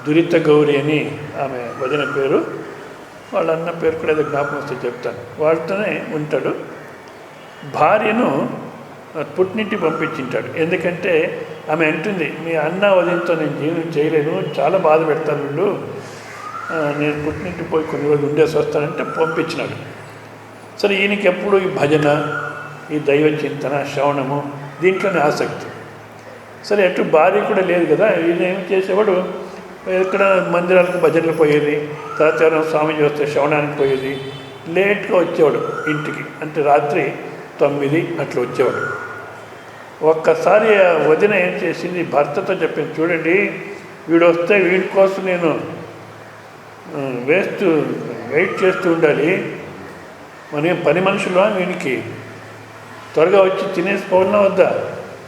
A: దురిత గౌరి అని ఆమె వదిన పేరు, వాళ్ళ అన్న పేరు కూడా ఏదో జ్ఞాపకం వస్తే చెప్తాను. వాళ్ళతోనే ఉంటాడు. భార్యను పుట్టినింటి పంపించింటాడు. ఎందుకంటే ఆమె అంటుంది, మీ అన్న వదినతో నేను జీవనం చేయలేను, చాలా బాధ పెడతాను వీళ్ళు, నేను పుట్టినింటి పోయి కొన్ని రోజులు ఉండేసి వస్తానంటే పంపించినాడు. సరే ఈయనకి ఎప్పుడు ఈ భజన, ఈ దైవ చింతన, శ్రవణము దీంట్లోనే ఆసక్తి. సరే ఎటు భార్య కూడా లేదు కదా, ఈయన ఏం చేసేవాడు, ఎక్కడ మందిరాలకు భజనలు పోయేది, తర్వాత ఎవరైనా స్వామి వస్తే శ్రవణానికి పోయేది, లేట్గా వచ్చేవాడు ఇంటికి. అంటే రాత్రి 9 అట్లా వచ్చేవాడు. ఒక్కసారి వదిన ఏం చేసింది, భర్తతో చెప్పింది, చూడండి వీడు వస్తే వీడి కోసం నేను వెయిట్ చేస్తూ ఉండాలి, మనం పని మనుషులు వీడికి త్వరగా వచ్చి తినేసి పోనా వద్దా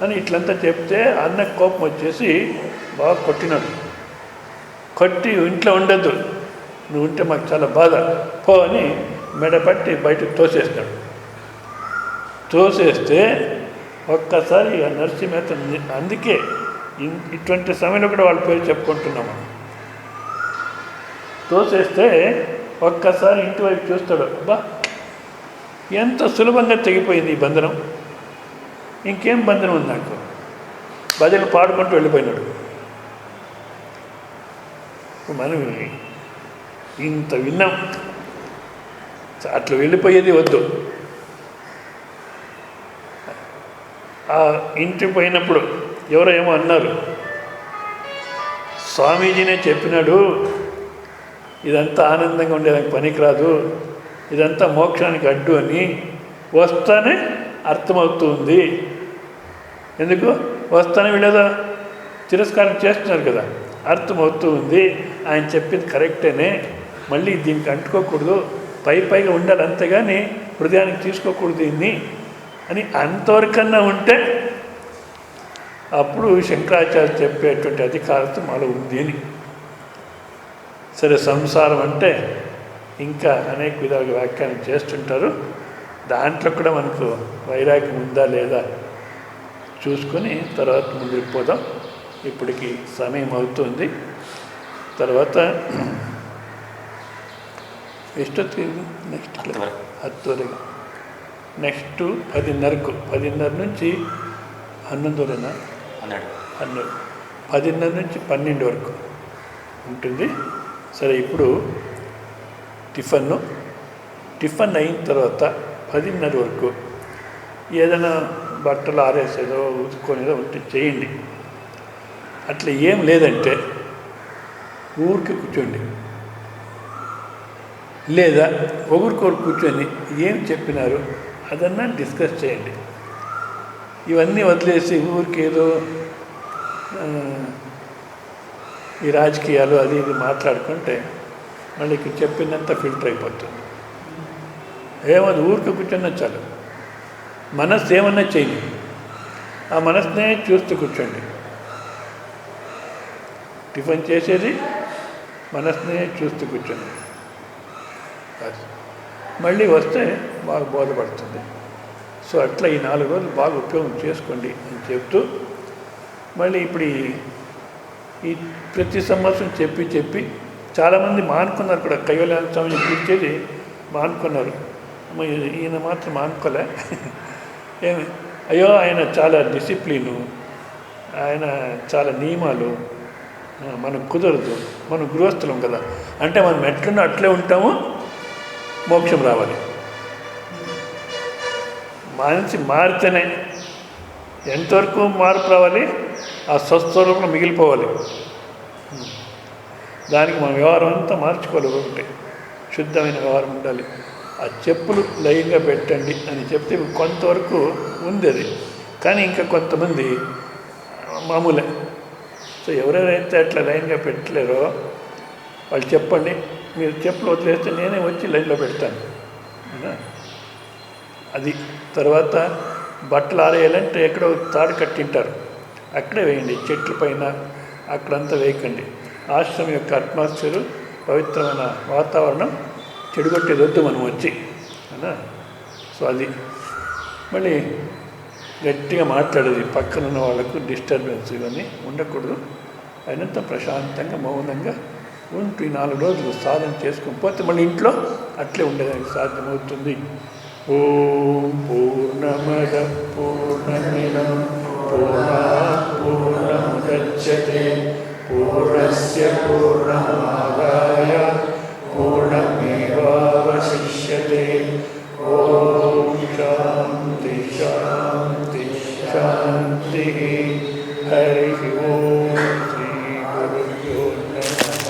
A: అని ఇట్లంతా చెప్తే అన్నకు కోపం వచ్చేసి బాగా కొట్టినాడు. కొట్టి ఇంట్లో ఉండద్దు, నువ్వు ఉంటే మాకు చాలా బాధ, పో అని మెడపట్టి బయటకు తోసేస్తాడు. తోసేస్తే ఒక్కసారి నరసింహ, అందుకే ఇటువంటి సమయంలో కూడా వాళ్ళ పేరు చెప్పుకుంటున్నాము. తోసేస్తే ఒక్కసారి ఇంటి వైపు చూస్తాడు, అబ్బా ఎంత సులభంగా తెగిపోయింది ఈ బంధనం. ఇంకేం బంధనం ఉంది నాకు? భజనలు పాడుకుంటూ వెళ్ళిపోయినాడు. మనం ఇంత విన్నాం, అట్లా వెళ్ళిపోయేది వద్దు. ఆ ఇంటికి పోయినప్పుడు ఎవరో ఏమో అన్నారు, స్వామీజీనే చెప్పినాడు ఇదంతా ఆనందంగా ఉండేదానికి పనికిరాదు, ఇదంతా మోక్షానికి అడ్డు అని. వస్తానే అర్థమవుతుంది. ఎందుకు వస్తానే వీళ్ళేదో తిరస్కారం చేస్తున్నారు కదా, అర్థమవుతూ ఉంది. ఆయన చెప్పింది కరెక్టేనే, మళ్ళీ దీనికి అంటుకోకూడదు, పైగా ఉండాలి అంతేగాని హృదయానికి తీసుకోకూడదు దీన్ని అని అంతవరకన్నా ఉంటే అప్పుడు శంకరాచార్య చెప్పేటువంటి అధికారత మాలో ఉంది అని. సరే, సంసారం అంటే ఇంకా అనేక విధాలుగా వ్యాఖ్యానం చేస్తుంటారు. దాంట్లో కూడా మనకు వైరాగ్యం ఉందా లేదా చూసుకొని తర్వాత ముందుకు పోదాం. ఇప్పటికి సమయం అవుతుంది. తర్వాత ఎಷ್ಟొత్తి నెక్స్ట్ 10 నెక్స్ట్ 10:30కు 10:30 నుంచి 11:30 10:30 నుంచి 12 వరకు ఉంటుంది. సరే, ఇప్పుడు టిఫన్ అయిన తర్వాత 10:30 వరకు ఏదైనా బట్టలు ఆరేసేదో ఉతుక్కునేదో ఉంటే చేయండి. అట్లా ఏం లేదంటే ఊరికి కూర్చోండి, లేదా ఒకరికొకరు కూర్చొని ఏం చెప్పినారు అదన్నా డిస్కస్ చేయండి. ఇవన్నీ వదిలేసి ఊరికి ఏదో ఈ రాజకీయాలు అది ఇది మాట్లాడుకుంటే మళ్ళీ ఇక్కడ చెప్పిందంతా ఫిల్టర్ అయిపోతుంది. ఏమది ఊరికి కూర్చొని చాలు. మనస్సు ఏమన్నా చేయండి, ఆ మనస్సునే చూస్తూ కూర్చోండి. టిఫిన్ చేసేది మనస్సునే చూస్తూ కూర్చోండి. మళ్ళీ వస్తే బాగా బోధపడుతుంది. సో అట్లా ఈ 4 రోజులు బాగా ఉపయోగం చేసుకోండి అని చెప్తూ, మళ్ళీ ఇప్పుడు ఈ ప్రతి సంవత్సరం చెప్పి చాలామంది మానుకున్నారు కూడా. కైవల్య స్వామిని పిలిచేది మానుకున్నారు. ఈయన మాత్రం మానుకోలే. ఏమి అయ్యో, ఆయన చాలా డిసిప్లిను, ఆయన చాలా నియమాలు, మనకు కుదరదు, మనం గృహస్థులం కదా. అంటే మనం ఎట్లున్నా అట్లే ఉంటాము, మోక్షం రావాలి. మనిషి మారితేనే ఎంతవరకు మార్పు రావాలి, ఆ స్వస్వరూపంలో మిగిలిపోవాలి. దానికి మన వ్యవహారం అంతా మార్చుకోవాలి. ఒకటి శుద్ధమైన వ్యవహారం ఉండాలి. ఆ చెప్పులు లైన్గా పెట్టండి అని చెప్తే కొంతవరకు ఉంది అది, కానీ ఇంకా కొంతమంది మామూలే. సో ఎవరెవరైతే అట్లా లైన్గా పెట్టలేరో వాళ్ళు చెప్పండి, మీరు చెప్పులు వదిలేస్తే నేనే వచ్చి లైన్లో పెడతాను అది. తర్వాత బట్టలు ఆరేయాలంటే ఎక్కడో తాడు కట్టింటారు, అక్కడే వేయండి. చెట్ల పైన అక్కడంతా వేయకండి. ఆశ్రమం యొక్క అట్మాస్ఫియరు, పవిత్రమైన వాతావరణం చెడుగొట్టేది వద్దు మనం వచ్చి అనా. సో అది మళ్ళీ గట్టిగా మాట్లాడేది, పక్కనున్న వాళ్ళకు డిస్టర్బెన్స్ ఇవన్నీ ఉండకూడదు. అయినంత ప్రశాంతంగా మౌనంగా ఉంటూ ఈ 4 రోజులు సాధన చేసుకొని పోతే మళ్ళీ ఇంట్లో అట్లే ఉండేదానికి సాధ్యమవుతుంది. ఓం పూర్ణమద పూర్ణమిదం పూర్ణాత్ పూర్ణముదచ్యతే పూర్ణస్య పూర్ణమాదాయ పూర్ణమేవావశిష్యతే. ఓం శాంతి శాంతి శాంతి. హరి ఓం శ్రీ గురుభ్యో నమః.